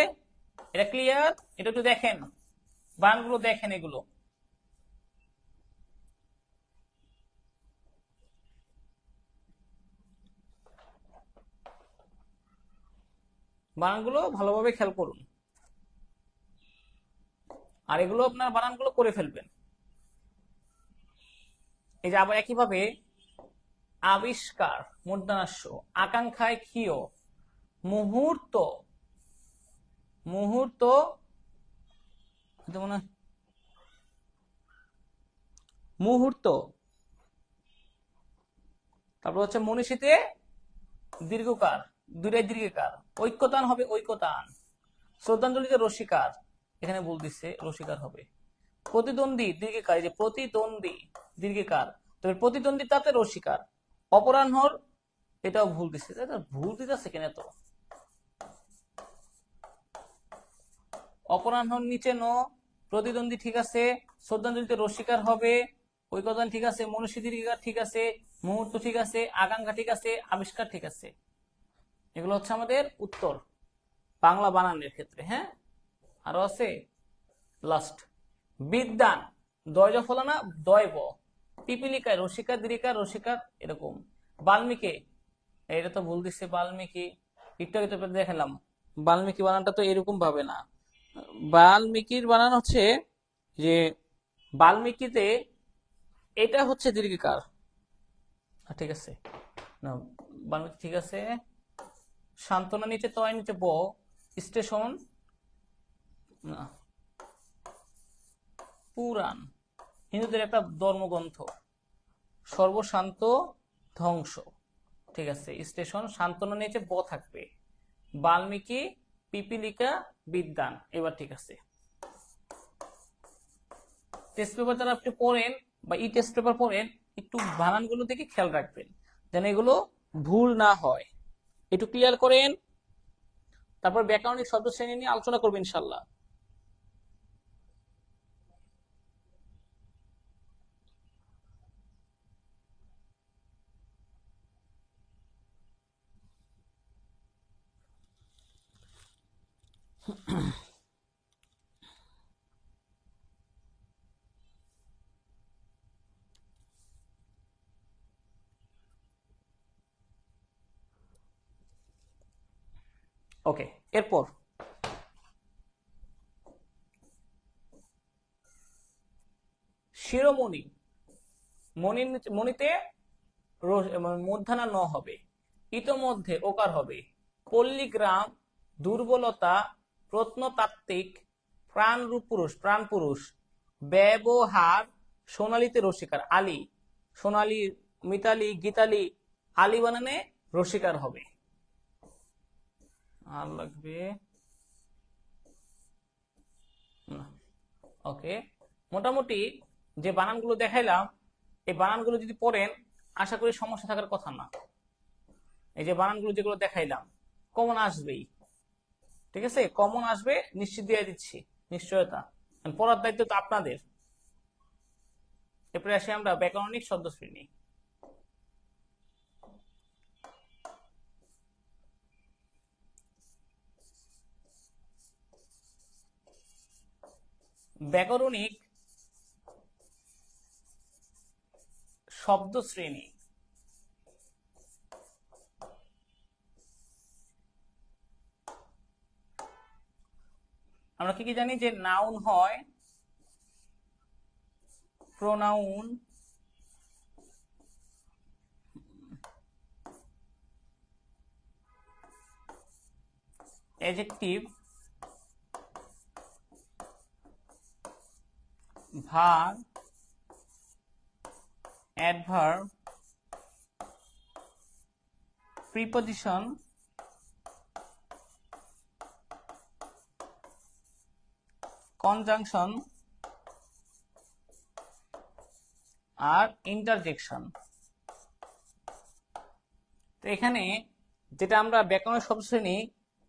এটা ক্লিয়ার? এটা একটু দেখেন, বানানগুলো দেখেন, এগুলো বানানগুলো ভালোভাবে খেয়াল করুন, আর এগুলো আপনার বানানগুলো করে ফেলবেন। এই যে আবার একইভাবে আবিষ্কার, মূর্ধন্য, আকাঙ্ক্ষায় ক্ষীয়, মুহূর্ত, মুহূর্ত, মুহূর্ত। তারপর হচ্ছে মনীষীতে দীর্ঘকার, 2টাই দীর্ঘকার। ঐক্যতান হবে ঐক্যতান। শ্রদ্ধাঞ্জলিতে রসিকার, এখানে বল দিচ্ছে রসিকার হবে। প্রতিদ্বন্দ্বী দীর্ঘকার, এই যে প্রতিদ্বন্দ্বী দীর্ঘকার, তবে প্রতিদ্বন্দ্বিতাতে রসিকার। অপরাহ্নর, এটাও ভুল দিচ্ছে, ভুল দিতেছে কেন তো। অপরাহ্ন নিচে ন, প্রতিদ্বন্দ্বী ঠিক আছে, শ্রদ্ধাঞ্জলিতে রসিকার হবে, ঐকদান ঠিক আছে, মনীষী দীর্ঘিকার ঠিক আছে, মুহূর্ত ঠিক আছে, আকাঙ্ক্ষা ঠিক আছে, আবিষ্কার ঠিক আছে। এগুলো হচ্ছে আমাদের উত্তর বাংলা বানানের ক্ষেত্রে। হ্যাঁ, আরো আছে লাস্ট বিদ্যান, দয় জ ফলানা দয় ব, পিপিলিকায় রসিকার দীর্ঘিকার রসিকার এরকম। বাল্মীকি, এটা তো ভুল দিচ্ছে, বাল্মীকি একটু আগে তো দেখালাম, বাল্মীকি বানানটা তো এরকম ভাবে না। বাল্মীকির বানান হচ্ছে যে বাল্মীকিতে এটা হচ্ছে দীর্ঘিকার, ঠিক আছে না, বাল্মীকি ঠিক আছে। সান্ত্বনা নিচে তয় নিচে ব, স্টেশন না, পুরাণ হিন্দুদের একটা ধর্মগ্রন্থ, সর্বশান্ত ধ্বংস, ঠিক আছে। স্টেশন সান্ত্বনা নিচে ব থাকবে, বাল্মীকি, পিপিলিকা, বিদ্যান, এবার ঠিক আছে। টেস্ট পেপার যারা আপনি পড়েন বা ই টেস্ট পেপার পড়েন, একটু বানানগুলো দেখে খেয়াল রাখবেন যেন এগুলো ভুল না হয়, একটু ক্লিয়ার করেন। তারপর ব্যাকরণিক শব্দ শ্রেণী নিয়ে আলোচনা করবেন ইনশাল্লাহ। ওকে, এরপর শিরোমণি, মণিতে মূর্ধনা ন হবে, ইতোমধ্যে ওকার হবে, পল্লীগ্রাম, দুর্বলতা, প্রত্নতাত্ত্বিক, প্রাণ পুরুষ, ব্যবহার, সোনালীতে রসিকার, আলী, সোনালী, মিতালি, গীতালি, আলী বানানে রসিকার হবে। আর লাগবে ওকে। মোটামুটি যে বানানগুলো দেখাইলাম, এই বানানগুলো যদি পড়েন আশা করি সমস্যা থাকার কথা না। এই যে বানানগুলো যেগুলো দেখাইলাম কমন আসবেই, ঠিক আছে, কমন আসবে নিশ্চিত দিয়ে দিচ্ছি, নিশ্চয়তা। পড়ার দায়িত্ব তো আপনাদের। এরপরে আসি আমরা ব্যাকরণিক শব্দ শ্রেণী। ব্যাকরণিক শব্দ শ্রেণী, আমরা কি কি জানি যে নাউন হয়, pronoun, adjective, verb, adverb, preposition, conjunction আর ইন্টারজেকশন। তো এখানে যেটা আমরা ব্যাকরণের শব্দ শ্রেণী,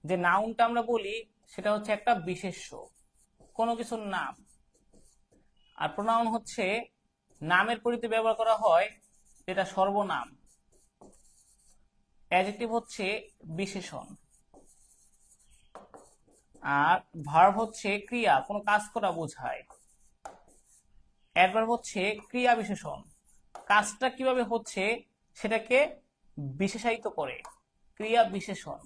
যে নাউনটা আমরা বলি সেটা হচ্ছে একটা বিশেষ্য, কোনো কিছুর নাম। আর প্রোনাউন হচ্ছে নামের পরিবর্তে ব্যবহার করা হয় যেটা সর্বনাম। অ্যাডজেক্টিভ হচ্ছে বিশেষণ। আর ভার্ব হচ্ছে ক্রিয়া, কোনো কাজ করা বোঝায়। অ্যাডভার্ব হচ্ছে ক্রিয়া বিশেষণ, কাজটা কিভাবে হচ্ছে সেটাকে বিশেষায়িত করে, ক্রিয়া বিশেষণ,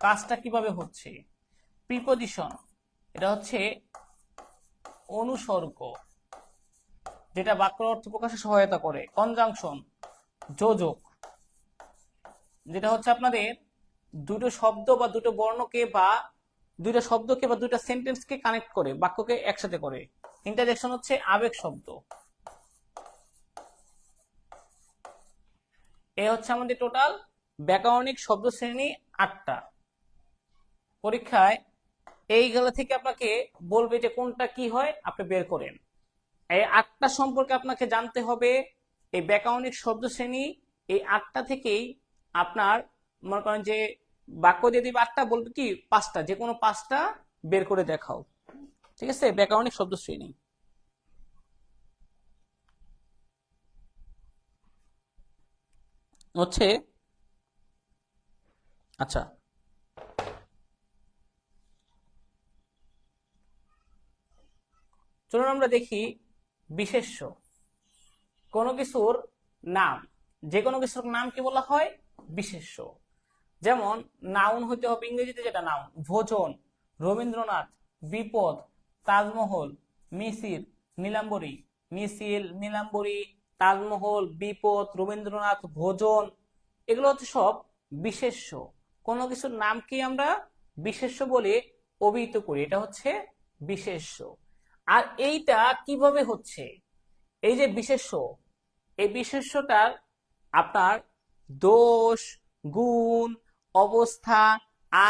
কাজটা কিভাবে হচ্ছে। প্রিপজিশন, এটা হচ্ছে অনুসর্গ, যেটা বাক্যের অর্থ প্রকাশে সহায়তা করে। কনজাংশন, যোজক, যেটা হচ্ছে আপনাদের দুটো শব্দ বা দুটো বর্ণকে বা দুইটা শব্দকে বা দুইটা সেন্টেন্সকে কানেক্ট করে, বাক্যকে একসাথে করে। ইন্টারজেকশন হচ্ছে আবেগ শব্দ। এ হচ্ছে আমাদের টোটাল ব্যাকরণিক শব্দ শ্রেণী 8টা। পরীক্ষায় এইগুলো থেকে আপনাকে বলবে যে কোনটা কি হয়, আপনি বের করেন। এই 8টা সম্পর্কে আপনাকে জানতে হবে। এই ব্যাকরণিক শব্দ শ্রেণী এই 8টা থেকেই আপনার মনে করেন যে বাক্য দিয়ে দিবে 8টা, বলবে কি 5টা, যে কোনো 5টা বের করে দেখাও। ঠিক আছে, ব্যাকরণিক শব্দ শ্রেণী হচ্ছে, আচ্ছা চলুন আমরা দেখি বিশেষ্য। কোনো কিছুর নাম, যে কোনো কিছুর নাম কি বলা হয়? বিশেষ্য। যেমন নাউন হইতে হবে ইংরেজিতে যেটা নাউন, ভোজন, রবীন্দ্রনাথ, বিপদ, তাজমহল, মিছিল, নীলাম্বরী। মিছিল, নীলাম্বরী, তাজমহল, বিপদ, রবীন্দ্রনাথ, ভোজন, এগুলো হচ্ছে সব বিশেষ্য। কোনো কিছুর নামকে আমরা বিশেষ্য বলে অভিহিত করি, এটা হচ্ছে বিশেষ্য। আর এইটা কিভাবে হচ্ছে? এই যে বিশেষ্য, এই বিশেষ্যটার আপনার দোষ, গুণ, অবস্থা,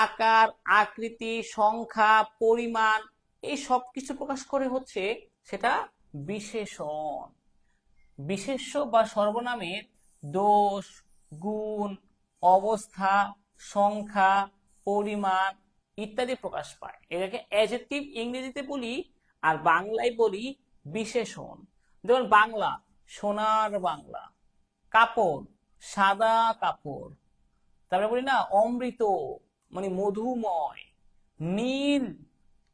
আকার, আকৃতি, সংখ্যা, পরিমাণ, এই সব কিছু প্রকাশ করে হচ্ছে সেটা বিশেষণ। বিশেষ্য বা সর্বনামের দোষ, গুণ, অবস্থা, সংখ্যা, পরিমাণ ইত্যাদি প্রকাশ পায়। এটাকে অ্যাডজেক্টিভ ইংরেজিতে বলি, আর বাংলায় বলি বিশেষণ। যেমন বাংলা, সোনার বাংলা। কাপড়, সাদা কাপড়। তারপরে বলি না অমৃত, মানে মধুময়। নীল,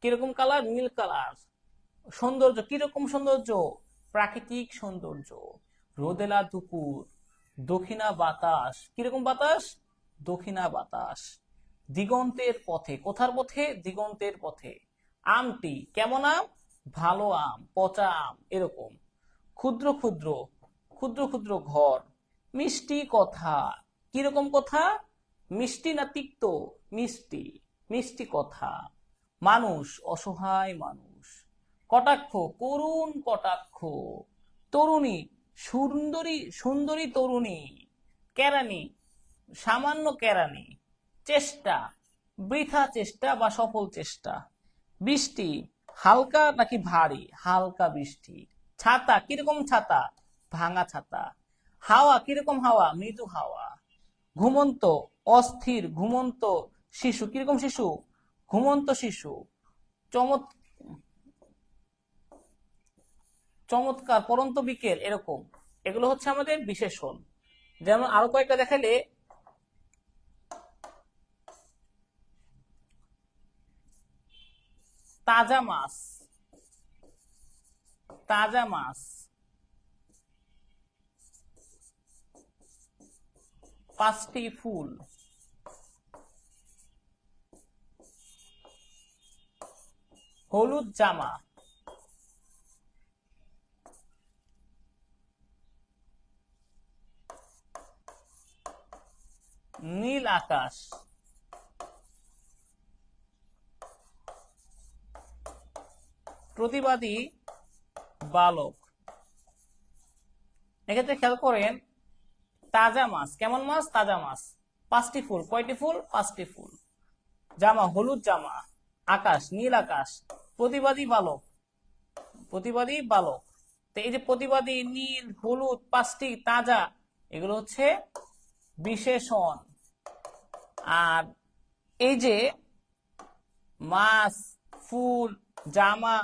কিরকম কালার? নীল কালার। সৌন্দর্য, কিরকম সৌন্দর্য? প্রাকৃতিক সৌন্দর্য। রোদেলা দুপুর, দক্ষিণা বাতাস, কিরকম বাতাস? দক্ষিণা বাতাস। দিগন্তের পথে, কোথার পথে? দিগন্তের পথে। আমটি, কেমন আম? ভালো আম, পচা আম, এরকম। ক্ষুদ্র ক্ষুদ্র, ক্ষুদ্র ক্ষুদ্র ঘর। মিষ্টি কথা, কিরকম কথা? মিষ্টি না তিক্ত? মিষ্টি, মিষ্টি কথা। মানুষ, অসহায় মানুষ। কটাক্ষ, করুণ কটাক্ষ। তরুণী, সুন্দরী, সুন্দরী তরুণী। কেরানি, সামান্য কেরানি। চেষ্টা, বৃথা চেষ্টা বা সফল চেষ্টা। বৃষ্টি, হালকা নাকি ভারী? হালকা বৃষ্টি। ছাতা, কিরকম ছাতা? ভাঙা ছাতা। হাওয়া, কিরকম হাওয়া? মৃদু হাওয়া। ঘুমন্ত, অস্থির, ঘুমন্ত শিশু, কিরকম শিশু? ঘুমন্ত শিশু। চমৎকার, পরন্ত বিকেল, এরকম। এগুলো হচ্ছে আমাদের বিশেষণ। যেমন আরো কয়েকটা দেখালে, তাজা মাছ, তাজা মাছ। পাঁচটি ফুল। হলুদ জামা। নীল আকাশ। প্রতিবাদী বালক। এক্ষেত্রে খেয়াল করেন, তাজা মাছ, কেমন মাছ? তাজা মাছ। পাঁচটি ফুল, কয়টি ফুল? পাঁচটি ফুল। জামা, হলুদ জামা। আকাশ, নীল আকাশ। প্রতিবাদী বালক, প্রতিবাদী বালক। তো এই যে প্রতিবাদী, নীল, হলুদ, পাঁচটি, তাজা, এগুলো হচ্ছে বিশেষণ। আর এই যে মাছ, ফুল, জামা,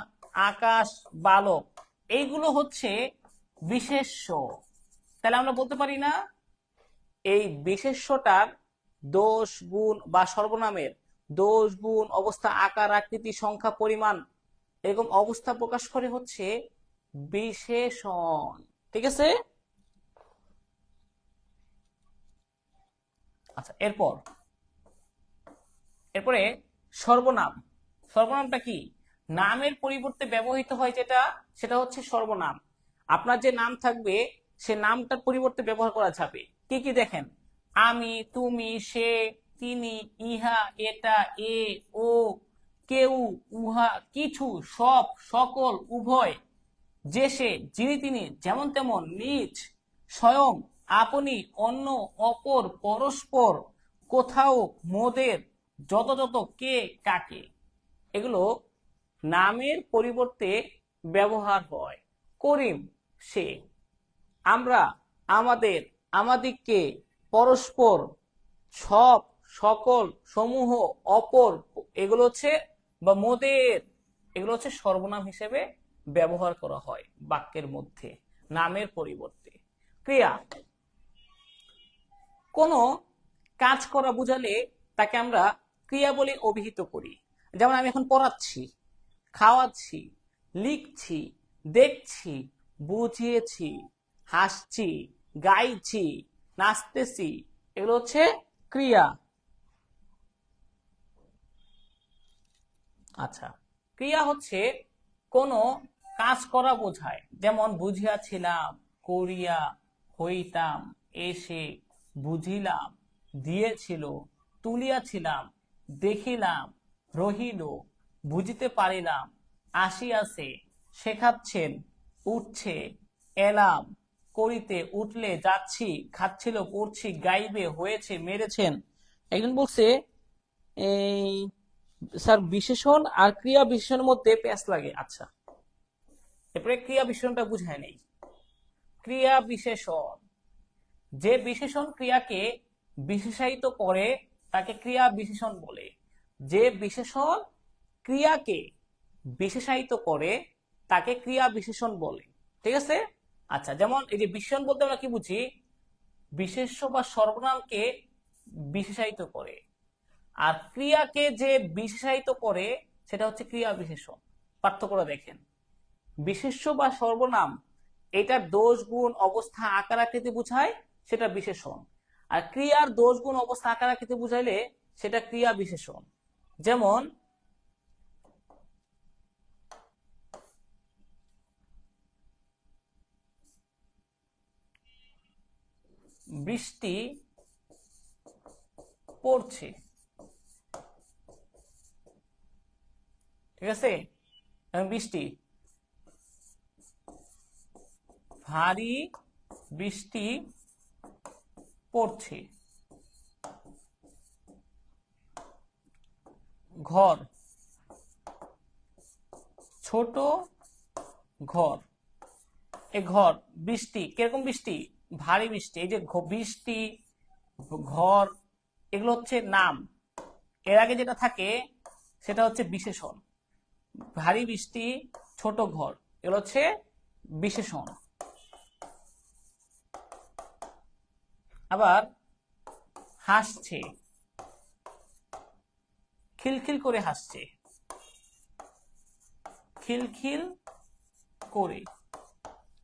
আকাশ, বালক, এইগুলো হচ্ছে বিশেষ্য। তাহলে আমরা বলতে পারি না এই বিশেষ্যটার দোষ, গুণ বা সর্বনামের দোষ, গুণ, অবস্থা, আকার, আকৃতি, সংখ্যা, পরিমাণ, এরকম অবস্থা প্রকাশ করে হচ্ছে বিশেষণ। ঠিক আছে? আচ্ছা, এরপরে সর্বনাম। সর্বনামটা কি? নামের পরিবর্তে ব্যবহৃত হয় যেটা, সেটা হচ্ছে সর্বনাম। আপনার যে নাম থাকবে সে নামটার পরিবর্তে ব্যবহার করা যাবে। কি কি দেখেন? আমি, তুমি, সে, তিনি, ইহা, এটা, এ, ও, কেউ, উহা, কিছু, সব, সকল, উভয়, যে সে, যিনি তিনি, যেমন তেমন, নিজ, স্বয়ং, আপনি, অন্য, অপর, পরস্পর, কোথাও, মোদের, যত যত, কে, কাকে, এগুলো নামের পরিবর্তে ব্যবহার হয়। করিম, সে। আমরা, আমাদের, আমাদিগকে, পরস্পর, সব, সকল, সমূহ, অপর, এগুলো হচ্ছে বা মোদের, এগুলো হচ্ছে সর্বনাম হিসেবে ব্যবহার করা হয় বাক্যের মধ্যে নামের পরিবর্তে। ক্রিয়া, কোনো কাজ করা বোঝালে তাকে আমরা ক্রিয়া বলে অভিহিত করি। যেমন আমি এখন পড়াচ্ছি, খাওয়াচ্ছি, লিখছি, দেখছি, বুঝিয়েছি, হাসছি, গাইছি, নাচতেছি, এগুলো হচ্ছে ক্রিয়া। আচ্ছা, ক্রিয়া হচ্ছে কোনো কাজ করা বোঝায়, যেমন বুঝিয়াছিলাম, করিয়া, হইতাম, এসে, বুঝিলাম, দিয়েছিল, তুলিয়াছিলাম, দেখিলাম, রহিল, বুঝিতে পারিলাম, আসিয়াছে, শেখাচ্ছেন, উঠছে, এলাম, করিতে, উঠলে, যাচ্ছি, খাচ্ছিল, পড়ছি, গাইবে, হয়েছে, মেরেছেন। একজন বলছে এই স্যার বিশেষণ আর ক্রিয়া বিশেষণের মধ্যে প্যাঁচ লাগে। আচ্ছা, এরপরে ক্রিয়া বিশেষণটা বুঝায় নেই। ক্রিয়া বিশেষণ, যে বিশেষণ ক্রিয়াকে বিশেষায়িত করে তাকে ক্রিয়া বিশেষণ বলে। যে বিশেষণ ক্রিয়াকে বিশেষায়িত করে তাকে ক্রিয়া বিশেষণ বলে। ঠিক আছে? আচ্ছা, যেমন এই যে বিশেষণ বলতে আমরা কি বুঝি? বিশেষ্য বা সর্বনামকে বিশেষায়িত করে, আর ক্রিয়াকে যে বিশেষায়িত করে সেটা হচ্ছে ক্রিয়া বিশেষণ। পার্থক্যটা দেখেন, বিশেষ্য বা সর্বনাম এটার দোষ গুণ অবস্থা আকার আকৃতি বুঝায়, সেটা বিশেষণ। আর ক্রিয়ার দোষ গুণ অবস্থা আকার আকৃতি বুঝাইলে সেটা ক্রিয়া বিশেষণ। যেমন বৃষ্টি পড়ছে, ঠিক আছে? বৃষ্টি, ভারী বৃষ্টি পড়ছে। ঘর, ছোট ঘর। এই ঘর, বৃষ্টি, কিরকম বৃষ্টি? ভারী বৃষ্টি। এই যে বৃষ্টি, ঘর, এগুলো হচ্ছে নাম, এর আগে যেটা থাকে সেটা হচ্ছে বিশেষণ। ভারী বৃষ্টি, ছোট ঘর, এগুলো হচ্ছে বিশেষণ। আবার হাসছে, খিলখিল করে হাসছে, খিলখিল করে।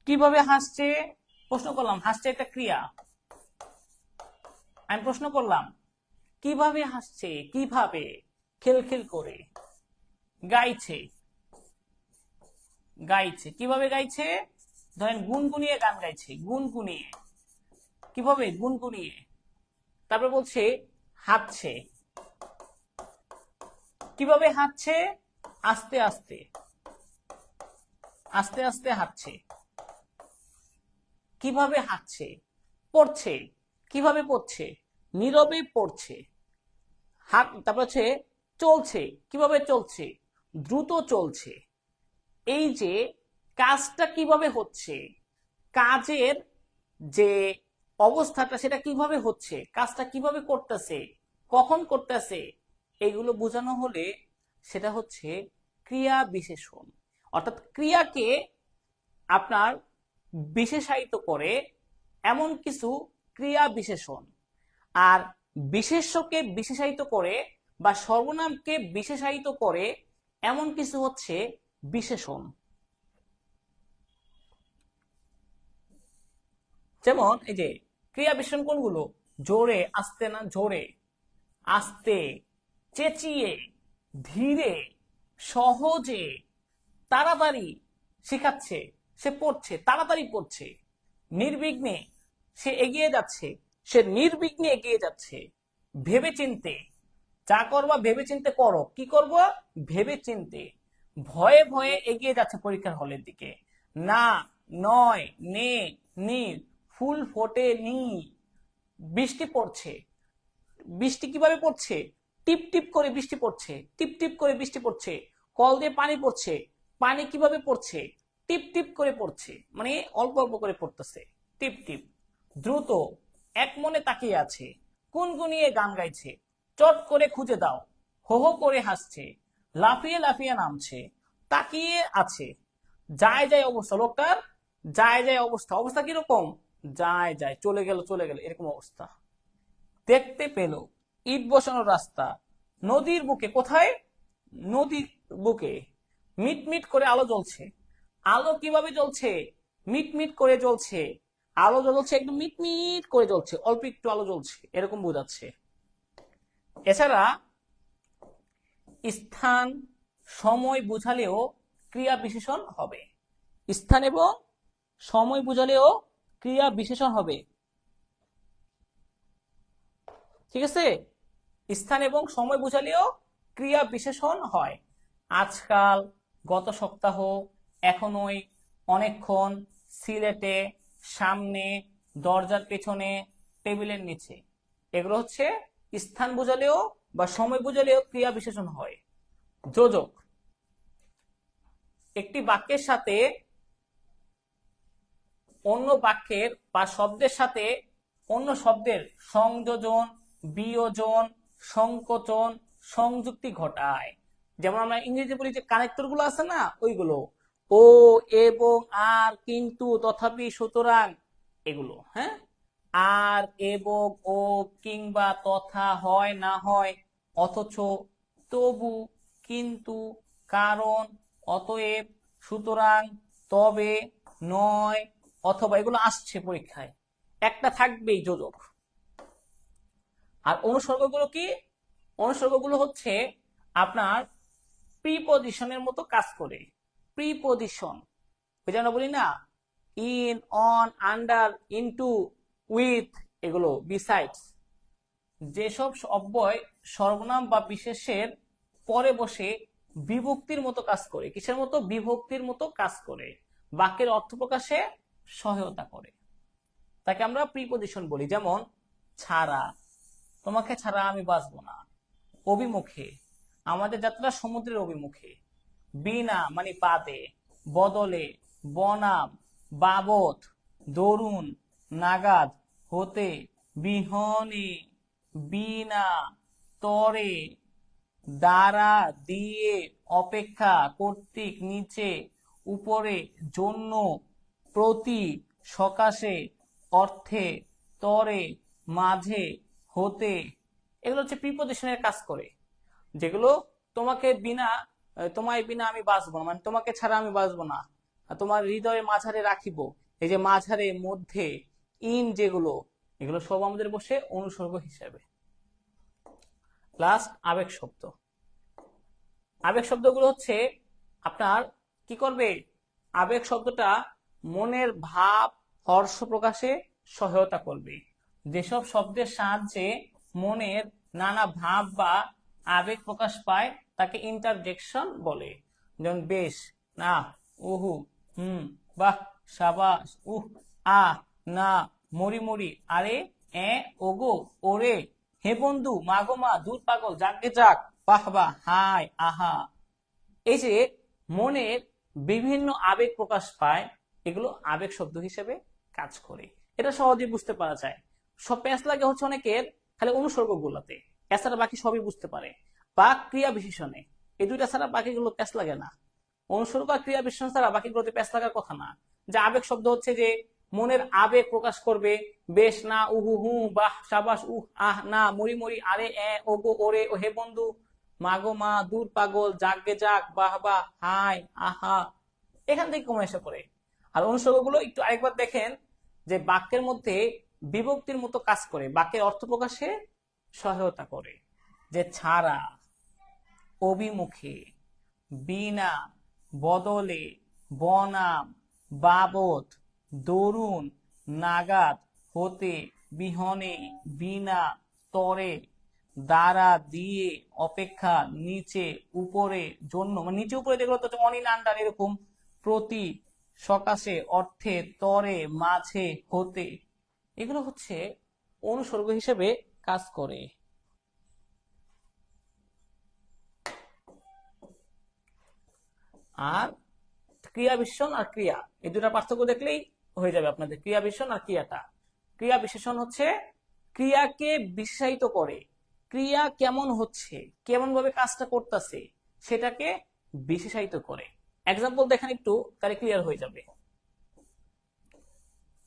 কিভাবে হাসছে? প্রশ্ন করলাম, হাসছে একটা ক্রিয়া, আমি প্রশ্ন করলাম কিভাবে হাসছে, কিভাবে? খিলখিল করে। গাইছে, গাইছে, কিভাবে গাইছে? ধরেন গুনগুনিয়ে গান গাইছে, গুনগুনিয়ে। কিভাবে? গুনগুনিয়ে। তারপরে বলছে হাঁটছে, কিভাবে হাঁটছে? আস্তে আস্তে, আস্তে আস্তে হাঁটছে। কিভাবে হাঁটছে? পড়ছে, কিভাবে পড়ছে? নীরবে পড়ছে। হাত, তারপর হচ্ছে চলছে, কিভাবে চলছে? দ্রুত চলছে। এই যে কাজটা কিভাবে হচ্ছে, কাজের যে অবস্থাটা সেটা কিভাবে হচ্ছে, কাজটা কিভাবে করতেছে, কখন করতেছে, এগুলো বোঝানো হলে সেটা হচ্ছে ক্রিয়া বিশেষণ। অর্থাৎ ক্রিয়াকে আপনার বিশেষায়িত করে এমন কিছু ক্রিয়া বিশেষণ, আর বিশেষ্যকে বিশেষায়িত করে বা সর্বনামকে বিশেষায়িত করে এমন কিছু হচ্ছে বিশেষণ। যেমন এই যে ক্রিয়া বিশেষণ কোনগুলো? জোরে, আস্তে না, জোরে, আস্তে, চেঁচিয়ে, ধীরে, সহজে, তাড়াতাড়ি। শেখাচ্ছে, সে পড়ছে, তাড়াতাড়ি পড়ছে। নির্বিঘ্নে, সে এগিয়ে যাচ্ছে, সে নির্বিঘ্নে এগিয়ে যাচ্ছে। ভেবে চিনতে, যা করবা ভেবে চিনতে করো। কি করব? ভেবে চিনতে। ভয়ে ভয়ে এগিয়ে যাচ্ছে পরীক্ষার হলের দিকে। না, নয়, নে, নি, ফুল ফোটে নি। বৃষ্টি পড়ছে, বৃষ্টি কিভাবে পড়ছে? টিপ টিপ করে বৃষ্টি পড়ছে, টিপ টিপ করে বৃষ্টি পড়ছে। কল দিয়ে পানি পড়ছে, পানি কিভাবে পড়ছে? টিপ টিপ করে পড়ছে, মানে অল্প অল্প করে পড়তেছে, টিপ টিপ। দ্রুত, এক মনে তাকিয়ে আছে, গুনগুনিয়ে গান গাইছে, চট করে খুঁজে দাও, হো হো করে হাসছে, লাফিয়ে লাফিয়ে নামছে, তাকিয়ে আছে, যায় যায় অবস্থা, লোকটার যায় যায় অবস্থা, অবস্থা কিরকম, যায় যায়, চলে গেল চলে গেল, এরকম অবস্থা। দেখতে পেল ইট বসানো রাস্তা নদীর বুকে, কোথায়, নদীর বুকে, মিটমিট করে আলো জ্বলছে। আলো কিভাবে জ্বলছে, মিটমিট করে জ্বলছে, আলো জ্বলছে একদম মিটমিট করে জ্বলছে, অল্প একটু আলো জ্বলছে, এরকম বোঝাচ্ছে। এছাড়া স্থান সময় বুঝালেও ক্রিয়া বিশেষণ হবে, স্থান এবং সময় বুঝালেও ক্রিয়া বিশেষণ হবে, ঠিক আছে, স্থান এবং সময় বুঝালেও ক্রিয়া বিশেষণ হয়। আজকাল, গত সপ্তাহ, এখনই, অনেকক্ষণ, সিলেটে, সামনে, দরজার পেছনে, টেবিলের নিচে, এগুলো হচ্ছে স্থান বুঝালেও বা সময় বুঝালেও ক্রিয়া বিশেষণ হয়। যোজক, একটি বাক্যের সাথে অন্য বাক্যের বা শব্দের সাথে অন্য শব্দের সংযোজন, বিয়োজন, সংকোচন, সংযুক্তি ঘটায়। যেমন আমরা ইংরেজি বলি যে কানেক্টর গুলো আছে না, ওইগুলো, ও, এবং, আর, কিন্তু, তথাপি, সুতরাং, এগুলো, হ্যাঁ, আর, এবং, ও, কিংবা, তথা, হয়, না হয়, অথচ, তবু, কিন্তু, কারণ, অতএব, সুতরাং, তবে, নয়, অথবা, এগুলো আসছে পরীক্ষায়, একটা থাকবেই যোজক। আর অনুসর্গগুলো কি, অনুসর্গগুলো হচ্ছে আপনার প্রিপজিশনের মতো কাজ করে। প্রিপজিশন, ওই যে আমরা বলি না, in, on, under, into, with, এগুলো, বিসাইডস, যেসব অব্যয় সর্বনাম বা বিশেষের পরে বসে বিভক্তির মতো কাজ করে। কিসের মতো, বিভক্তির মতো কাজ করে, বাক্যের অর্থ প্রকাশে সহায়তা করে, তাকে আমরা প্রিপজিশন বলি। যেমন ছাড়া, তোমাকে ছাড়া আমি বাঁচবো না। অভিমুখে, আমাদের যাত্রা সমুদ্রের অভিমুখে। বিনা মানে বাদে, বদলে, বনাম, বাবদ, দরুন, নাগাদ, হতে, বিহনে, বিনা, তরে, দ্বারা, দিয়ে, অপেক্ষা, কর্তৃক, নিচে, উপরে, জন্য, প্রতি, সকাশে, অর্থে, তরে, মাঝে, হতে, এগুলো হচ্ছে প্রিপজিশনের কাজ করে, যেগুলো তোমাকে বিনা, তোমায় বিনা আমি বাঁচবো না, মানে তোমাকে ছাড়া আমি বাঁচবো না, আর তোমার হৃদয়ে মাঝারে রাখিব, এই যে মাঝারে, মধ্যে, ইন, যেগুলো, এগুলো সব আমাদের বসে অনুসর্গ হিসেবে। লাস্ট, আবেগ শব্দ। আবেগ শব্দগুলো হচ্ছে আপনার কি করবে, আবেগ শব্দটা মনের ভাব, হর্ষ প্রকাশে সহায়তা করবে। যেসব শব্দের সাহায্যে মনের নানা ভাব বা আবেগ প্রকাশ পায় তাকে ইন্টারজেকশন বলে। যেমন বেশ, না, উহু, হুম, বাহ, সাবাস, উহ, আ, না, মরি মরি, আরে, এ, ওগো, ওরে, হে বন্ধু, মাগো মা, দূর পাগল, যাকে যাক, বাহ বাহ, হাই, আহা, এই যে মনের বিভিন্ন আবেগ প্রকাশ পায়, এগুলো আবেগ শব্দ হিসেবে কাজ করে। এটা সহজে বুঝতে পারা যায়। সব প্যাঁচ লাগে হচ্ছে অনেকের খালি অনুসর্গ গুলাতে, এছাড়া বাকি সবই বুঝতে পারে, বা ক্রিয়া বিশেষণে, এই দুইটা ছাড়া বাকিগুলো প্যাঁচ লাগে না। অনুসর্গ আর ক্রিয়া বিশেষণ ছাড়া বাকিগুলোতে প্যাঁচ লাগার কথা না। যে আবেগ শব্দ হচ্ছে যে মনের আবেগ প্রকাশ করবে, বেশ, না, উহু, হু, বাহ, সাবাস, উহ, আহ, না, মরি মরি, আরে, এ, ওগো, ওরে, ও হে বন্ধু, মাগো মা, দূর পাগল, জাগে যাক, বাহ বাহ, হাই, আহা, এখান থেকে কমে এসে পড়ে। আর অনুসর্গগুলো একটু আরেকবার দেখেন, যে বাক্যের মধ্যে বিভক্তির মতো কাজ করে, বাক্যের অর্থ প্রকাশে সহায়তা করে। যে ছাড়া, অভিমুখে, বিনা, বদলে, বনাম, বাবদ, দরুন, নাগাদ, হতে, বিহনে, বিনা, তরে, দ্বারা, দিয়ে, অপেক্ষা, নিচে, উপরে, জন্য, মানে নিচে উপরে যেগুলো তো অনিল, আন্ডার, এরকম, প্রতি, সকাশে, অর্থে, তরে, মাঝে, হতে, এগুলো হচ্ছে অনুসর্গ হিসেবে কাজ করে। আর ক্রিয়া বিশেষণ আর ক্রিয়া, এই দুটা পার্থক্য দেখলেই হয়ে যাবে আপনাদের, ক্রিয়া বিশেষণ আর ক্রিয়াটা। ক্রিয়া বিশেষণ হচ্ছে ক্রিয়াকে বিশেষায়িত করে, ক্রিয়া কেমন হচ্ছে, কেমন ভাবে কাজটা করতেছে সেটাকে বিশেষায়িত করে। এক্সাম্পল দেখেন একটু, তাহলে ক্লিয়ার হয়ে যাবে।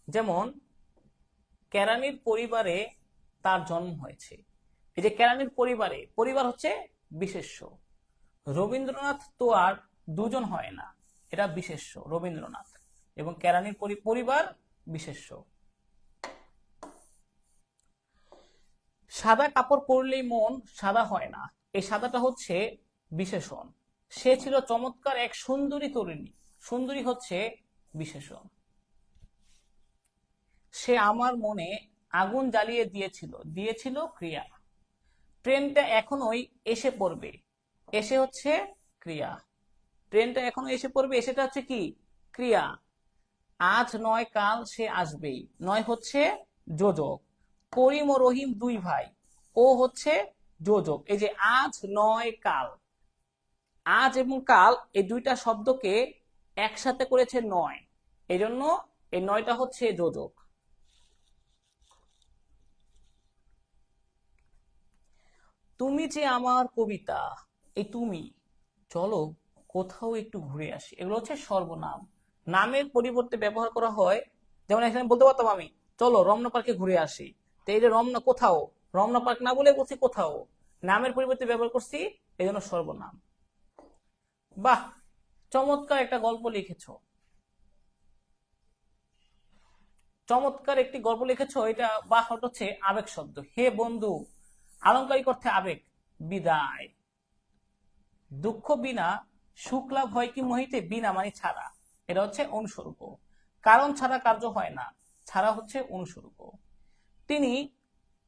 যেমন কেরানির পরিবারে তার জন্ম হয়েছে। এই যে কেরানির পরিবারে, পরিবার হচ্ছে বিশেষ্য। রবীন্দ্রনাথ তো আর দুজন হয় না, এটা বিশেষ্য। রবীন্দ্রনাথ এবং কেরানির পরিবার বিশেষ্য। সাদা কাপড় পরলেই মন সাদা হয় না, এই সাদাটা হচ্ছে বিশেষণ। সে ছিল চমৎকার এক সুন্দরী তরুণী, সুন্দরী হচ্ছে বিশেষণ। সে আমার মনে আগুন জ্বালিয়ে দিয়েছিল, দিয়েছিল ক্রিয়া। ট্রেনটা এখনোই এসে পড়বে, এসে হচ্ছে ক্রিয়া। ট্রেনটা এখনো এসে পড়বে, এসেটা হচ্ছে কি? ক্রিয়া। আজ নয় কাল সে আসবেই, নয় হচ্ছে যোজক। করিম ও রহিম দুই ভাই, ও হচ্ছে যোজক। এই যে আজ নয় কাল, আজ এবং কাল এই দুইটা শব্দকে একসাথে করেছে নয়, এই জন্য এই নয়টা হচ্ছে যোজক। তুমি যে আমার কবিতা, এই তুমি, চলো কোথাও একটু ঘুরে আসি, এগুলো হচ্ছে সর্বনাম। নামের পরিবর্তে ব্যবহার করা হয়। যেমন এখানে বলতে পারতাম আমি, চলো রমনা পার্কে ঘুরে আসি। তো এই যে রমনা, কোথাও, রমনা পার্ক না বলে বলছি কোথাও, নামের পরিবর্তে ব্যবহার করছি, এই জন্য সর্বনাম। বাহ, চমৎকার একটা গল্প লিখেছো, চমৎকার একটি গল্প লিখেছো। এটা বাহ হচ্ছে আবেগ শব্দ। হে বন্ধু, আলংকারিক অর্থে আবেগ। বিদায়। দুঃখ বিনা সুখ লাভ হয় কি মোহিতে, বিনা মানে ছাড়া, এটা হচ্ছে অনুস্বরূপ। কারণ ছাড়া কার্য হয় না, ছাড়া হচ্ছে অনুস্বরূপ। তিনি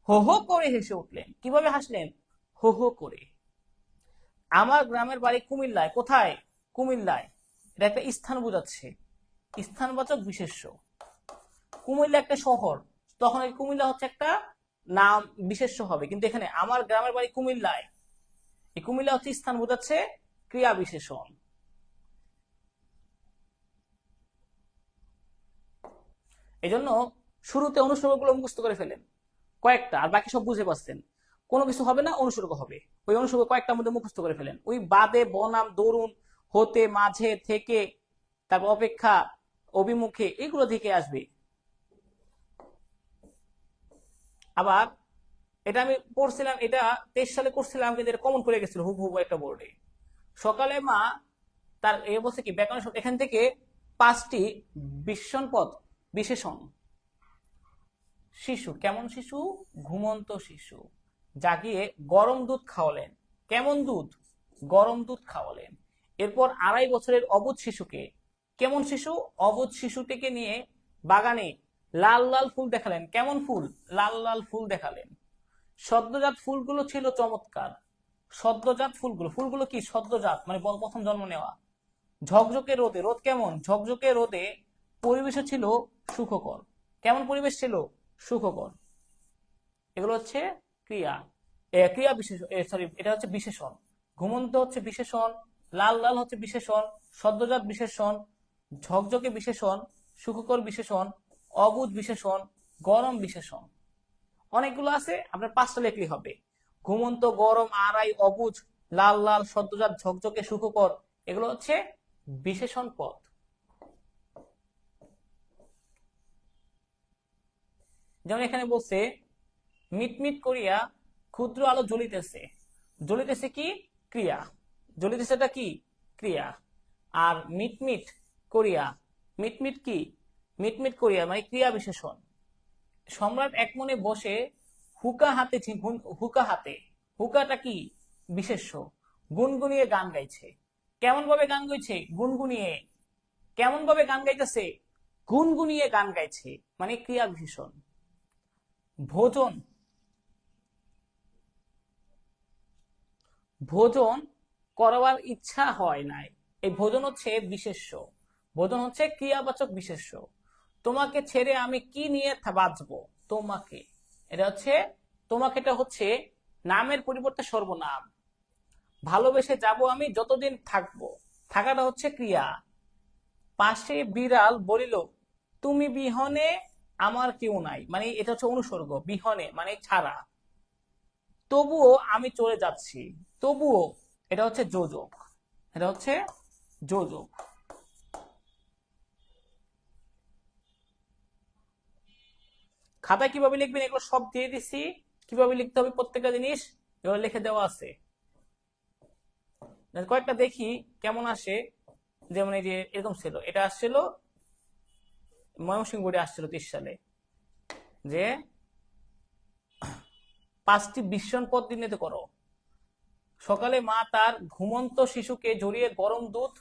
হো হো করে হেসে উঠলেন। কিভাবে হাসলেন? হো হো করে। আমার গ্রামের বাড়ি কুমিল্লায়। কোথায়? কুমিল্লায়। এটা একটা স্থান বোঝাচ্ছে, স্থানবাচক বিশেষ্য। কুমিল্লা একটা শহর, তখন এই কুমিল্লা হচ্ছে একটা নাম, বিশেষ্য হবে। কিন্তু এখানে আমার গ্রামের বাড়ি কুমিল্লায়, এই কুমিল্লা হচ্ছে স্থান বোঝাচ্ছে, ক্রিয়া বিশেষণ। এই জন্য শুরুতে অনুসর্গগুলো মুখস্থ করে ফেলেন কয়েকটা, আর বাকি সব বুঝে পাচ্ছেন। কোনো কিছু হবে না, অনুসর্গ হবে, ওই অনুসর্গ কয়েকটার মধ্যে মুখস্থ করে ফেলেন। ওই বাদে, বনাম, দরুন, হতে, মাঝে, থেকে, তারপর অপেক্ষা, অভিমুখে, এগুলো থেকে আসবে। আবার এটা আমি পড়ছিলাম, এটা 23 সালে করছিলাম, কিন্তু এটা কমন করে গেছিল হুবহু একটা বোর্ডে। সকালে মা তার এ বলছে কি, ব্যাকরণ এখান থেকে 5টি বিশেষণ পদ, বিশেষণ। শিশু, কেমন শিশু? ঘুমন্ত শিশু। জাগিয়ে গরম দুধ খাওয়ালেন। কেমন দুধ? গরম দুধ খাওয়ালেন। এরপর 2.5 বছরের অবুঝ শিশুকে, কেমন শিশু? অবুঝ শিশুটিকে নিয়ে বাগানে লাল লাল ফুল দেখালেন। কেমন ফুল? লাল লাল ফুল দেখালেন। সদ্যজাত ফুলগুলো ছিল চমৎকার। সদ্যজাত ফুলগুলো, ফুলগুলো কি? সদ্যজাত মানে প্রথম জন্ম নেওয়া। ঝকঝকে রোদে, রোদ কেমন? ঝকঝকে রোদে পরিবেশ ছিল সুখকর। কেমন পরিবেশ ছিল? সুখকর। এগুলো হচ্ছে ক্রিয়া, ক্রিয়া বিশেষণ, সরি, এটা হচ্ছে বিশেষণ। ঘুমন্ত হচ্ছে বিশেষণ, লাল লাল হচ্ছে বিশেষণ, সদ্যজাত বিশেষণ, ঝকঝকে বিশেষণ, সুখকর বিশেষণ, অবুঝ বিশেষণ, গরম বিশেষণ। অনেকগুলো আছে, আপনার 5টা লেখলেই হবে। ঘুমন্ত, গরম, আড়াই, অবুঝ, লাল লাল, সদ্যজাত, ঝকঝকে, সুখকর, এগুলো হচ্ছে বিশেষণ পদ। যেমন এখানে বলছে, মিটমিট করিয়া ক্ষুদ্র আলো জ্বলিতেছে। জ্বলিতেছে কি? ক্রিয়া। জ্বলিতেছেটা কি? ক্রিয়া। আর মিটমিট করিয়া, মিটমিট কি? মিটমিট করিয়া মানে ক্রিয়া বিশেষণ। সম্রাট এক মনে বসে হুকা হাতে, হুকা হাতে, হুকাটা কি? বিশেষ্য। গুনগুনিয়ে গান গাইছে। কেমন ভাবে গান গাইছে? গুনগুনিয়ে। কেমন ভাবে গান গাইতেছে? গুনগুনিয়ে গান গাইছে, মানে ক্রিয়া বিশেষণ। ভোজন, ভোজন করবার ইচ্ছা হয় নাই, এই ভোজন হচ্ছে বিশেষ্য। ভোজন হচ্ছে ক্রিয়াবাচক বিশেষ্য। তোমাকে ছেড়ে আমি কি নিয়ে বাঁচবো? তোমাকে, এটা হচ্ছে, তোমাকে, এটা হচ্ছে নামের পরিবর্তে সর্বনাম। ভালোবেসে যাব আমি যতদিন থাকবো, থাকাটা হচ্ছে ক্রিয়া। পাশে বিড়াল বলিল, তুমি বিহনে আমার কেউ নাই, মানে এটা হচ্ছে অনুসর্গ। বিহনে মানে ছাড়া। তবুও আমি চলে যাচ্ছি, তবুও, এটা হচ্ছে যোজক। এটা হচ্ছে যোজক। খাতায় কিভাবে লিখবেন এগুলো সব দিয়ে দিছি, কিভাবে লিখতে হবে প্রত্যেকটা জিনিস এগুলো লিখে দেওয়া আছে। কয়েকটা দেখি কেমন আসে। যেমন এই যে এরকম ছিল, এটা আসছিল ময়মনসিংহ বোর্ডে আসছিল 30 সালে, যে 5টি বিশ্বন পদ চিহ্নিত করো। সকালে মা তার ঘুমন্ত শিশুকে জড়িয়ে গরম দুধ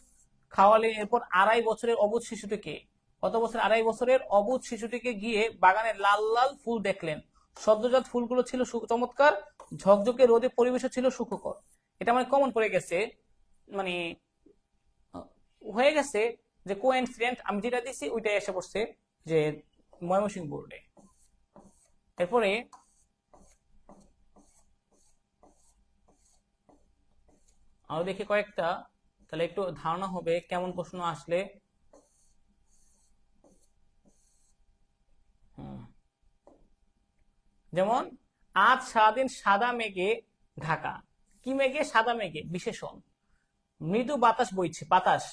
খাওয়ালে, এরপর 2.5 বছরের অবুঝ শিশুটিকে, কত বছর, 2.5 বছরের অবুঝ শিশুটিকে গিয়ে বাগানে লাল লাল ফুল দেখলেন। সদ্যজাত ফুলগুলো ছিল চমৎকার, ঝকঝকে রোদে পরিবেশ ছিল সুখকর। এটা মানে কমন পড়ে গেছে, মানে হয়ে গেছে যে কোইন্সিডেন্ট, আমি যেটা দিছি ওইটাই এসে পড়ছে যে ময়মনসিংহ বোর্ডে। এরপরে আরো দেখি কয়েকটা, তাহলে একটু ধারণা হবে কেমন প্রশ্ন আসলে। যেমন আজ সারাদিন সাদা মেঘে ঢাকা। কি মেঘে? সাদা মেঘে, বিশেষণ। মৃদু বাতাস বইছে, বাতাস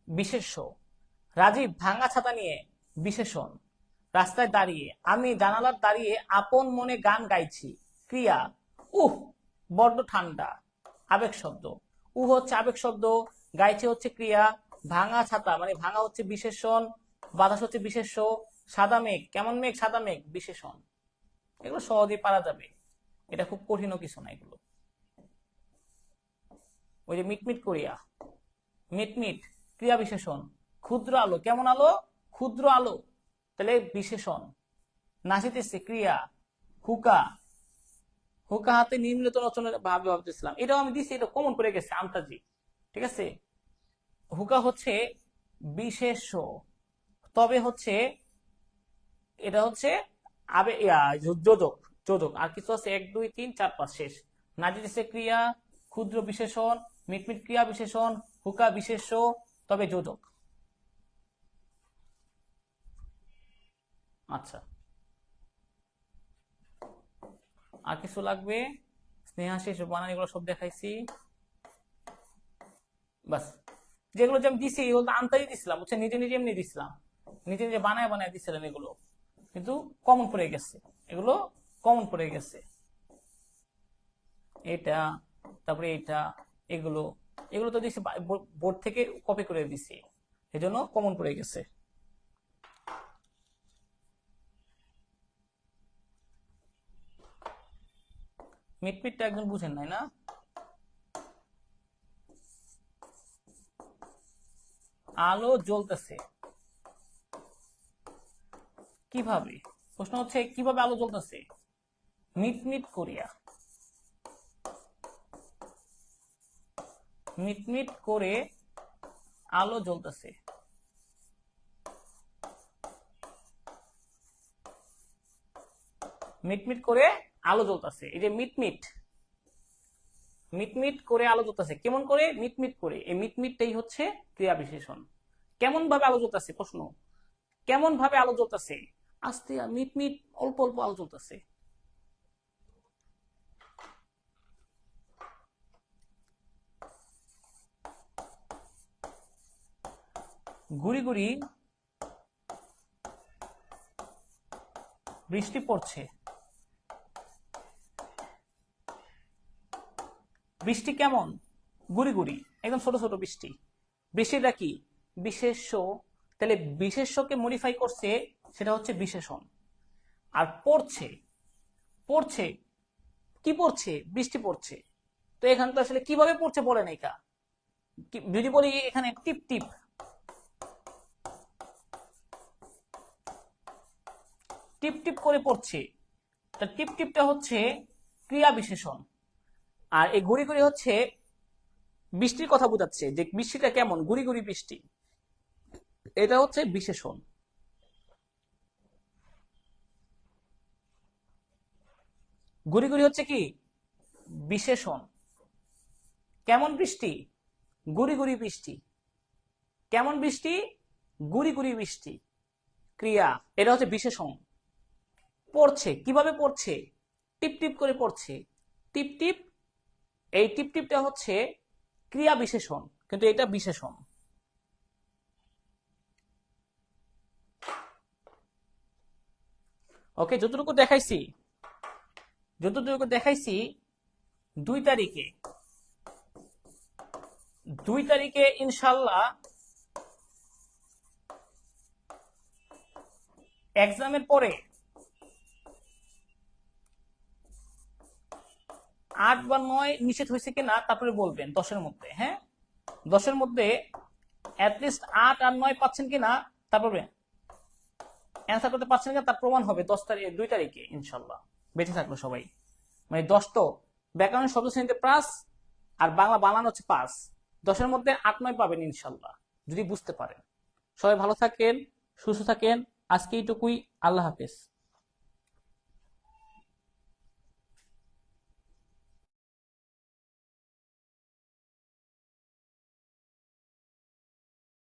বিশেষ্য। রাজীব ভাঙা ছাতা নিয়ে, বিশেষণ। রাস্তায় দাঁড়িয়ে, আমি জানালার দাঁড়িয়ে আপন মনে গান গাইছি, ক্রিয়া। উহ বড্ড ঠান্ডা, আবেগ শব্দ। হচ্ছে আবেগ শব্দ, গাইছে হচ্ছে ক্রিয়া, ভাঙা ছাতা মানে ভাঙা হচ্ছে বিশেষণ, বাতাস হচ্ছে বিশেষ্য, সাদা মেঘ, কেমন মেঘ? সাদা মেঘ, বিশেষণ। এগুলো সহজেই পারা যাবে, এটা খুব কঠিনও কিছু না এগুলো। ওই যে মিটমিট করিয়া, মিটমিট ক্রিয়া বিশেষণ। ক্ষুদ্র আলো, কেমন আলো? ক্ষুদ্র আলো, তাহলে বিশেষণ। নাচিতেছে, ক্রিয়া। হুকা, হুকা হাতে নিম্নলিখিত রচনা ভাবে ভাবতেছিলাম, এটাও আমি দিচ্ছি, এটা কমন পড়ে গেছে আন্তাজি, ঠিক আছে। হুকা হচ্ছে বিশেষ্য, তবে হচ্ছে এটা হচ্ছে আবে যোজক, যোজক। আর কিছু আছে 1 2 3 4 5 শেষ। নাচিতেছে ক্রিয়া, ক্ষুদ্র বিশেষণ, মিটমিট ক্রিয়া বিশেষণ, হুকা বিশেষ্য, তবে যোজক। আচ্ছা, আর কিছু লাগবে? স্নেহাশিস বানান এগুলো সব দেখাইছি, বাস। যেগুলো যে আমি দিছি এগুলো তো আনতাই দিছিলাম, বুঝছেন, নিজে নিজে এমনি দিছিলাম, নিজে নিজে বানায় বানায় দিছিলাম এগুলো, কিন্তু কমন পড়ে গেছে, এগুলো কমন পড়ে গেছে। এটা, তারপরে এটা, এগুলো এগুলো তো দিছি বোর্ড থেকে কপি করে দিছি, এজন্য কমন পড়ে গেছে। মিটমিটটা একজন বুঝেন নাই না? আলো জ্বলতেছে কিভাবে? প্রশ্ন হচ্ছে কিভাবে আলো জ্বলতেছে? মিটমিট করিয়া, মিটমিট করে আলো জ্বলতেছে। মিটমিট করে আলো জ্বলতেছে, এই যে মিটমিট, মিটমিট করে আলো জ্বলতেছে, কেমন করে? মিটমিট করে, এই মিটমিটটাই হচ্ছে ক্রিয়া বিশেষণ। কেমন ভাবে আলো জ্বলতেছে? প্রশ্ন কেমন ভাবে আলো জ্বলতেছে? আস্তে, মিটমিট, অল্প অল্প আলো জ্বলতেছে। গুড়ি গুড়ি বৃষ্টি পড়ছে। বৃষ্টি কেমন? গুড়ি গুড়ি, একদম ছোট ছোট বৃষ্টি। বৃষ্টিটা কি? বিশেষ্য, তাহলে বিশেষ্যকে মডিফাই করছে, সেটা হচ্ছে বিশেষণ। আর পড়ছে, পড়ছে কি পড়ছে? বৃষ্টি পড়ছে। তো এখানে তো আসলে কিভাবে পড়ছে বলে নাই কা, যদি বলি এখানে টিপ টিপ, টিপ টিপ করে পড়ছে, তা টিপ টিপটা হচ্ছে ক্রিয়া বিশেষণ। আর এই গুড়ি গুড়ি হচ্ছে বৃষ্টির কথা বোঝাচ্ছে, যে বৃষ্টিটা কেমন, গুড়ি গুড়ি বৃষ্টি, এটা হচ্ছে বিশেষণ। গুড়ি গুড়ি হচ্ছে কি? বিশেষণ। কেমন বৃষ্টি? গুড়ি গুড়ি বৃষ্টি। কেমন বৃষ্টি? গুড়ি গুড়ি বৃষ্টি, ক্রিয়া, এটা হচ্ছে বিশেষণ। পড়ছে, কিভাবে পড়ছে? টিপ টিপ করে পড়ছে, টিপ টিপ, এই টিপ টিপটা হচ্ছে ক্রিয়া বিশেষণ, কিন্তু এটা বিশেষণ। ওকে, যতটুকু দেখাইছি 2 তারিখে ইনশাল্লাহ এক্সামের পরে 8 বা 9 নিষেধ হয়েছে কিনা তারপরে বলবেন 10-এর মধ্যে। হ্যাঁ, 10-এর মধ্যে অ্যাটলিস্ট 8 আর 9 পাচ্ছেন কিনা, তারপরে অ্যান্সার করতে পারছেন কিনা তার প্রমাণ হবে 2 তারিখে ইনশাল্লাহ, বেঁচে থাকলো সবাই। মানে 10 তো ব্যাকরণের শব্দ শ্রেণীতে প্লাস, আর বাংলা বানান হচ্ছে 5, 10-এর মধ্যে 8-9 পাবেন ইনশাল্লাহ যদি বুঝতে পারেন। সবাই ভালো থাকেন, সুস্থ থাকেন, আজকে এইটুকুই। আল্লাহ হাফেজ।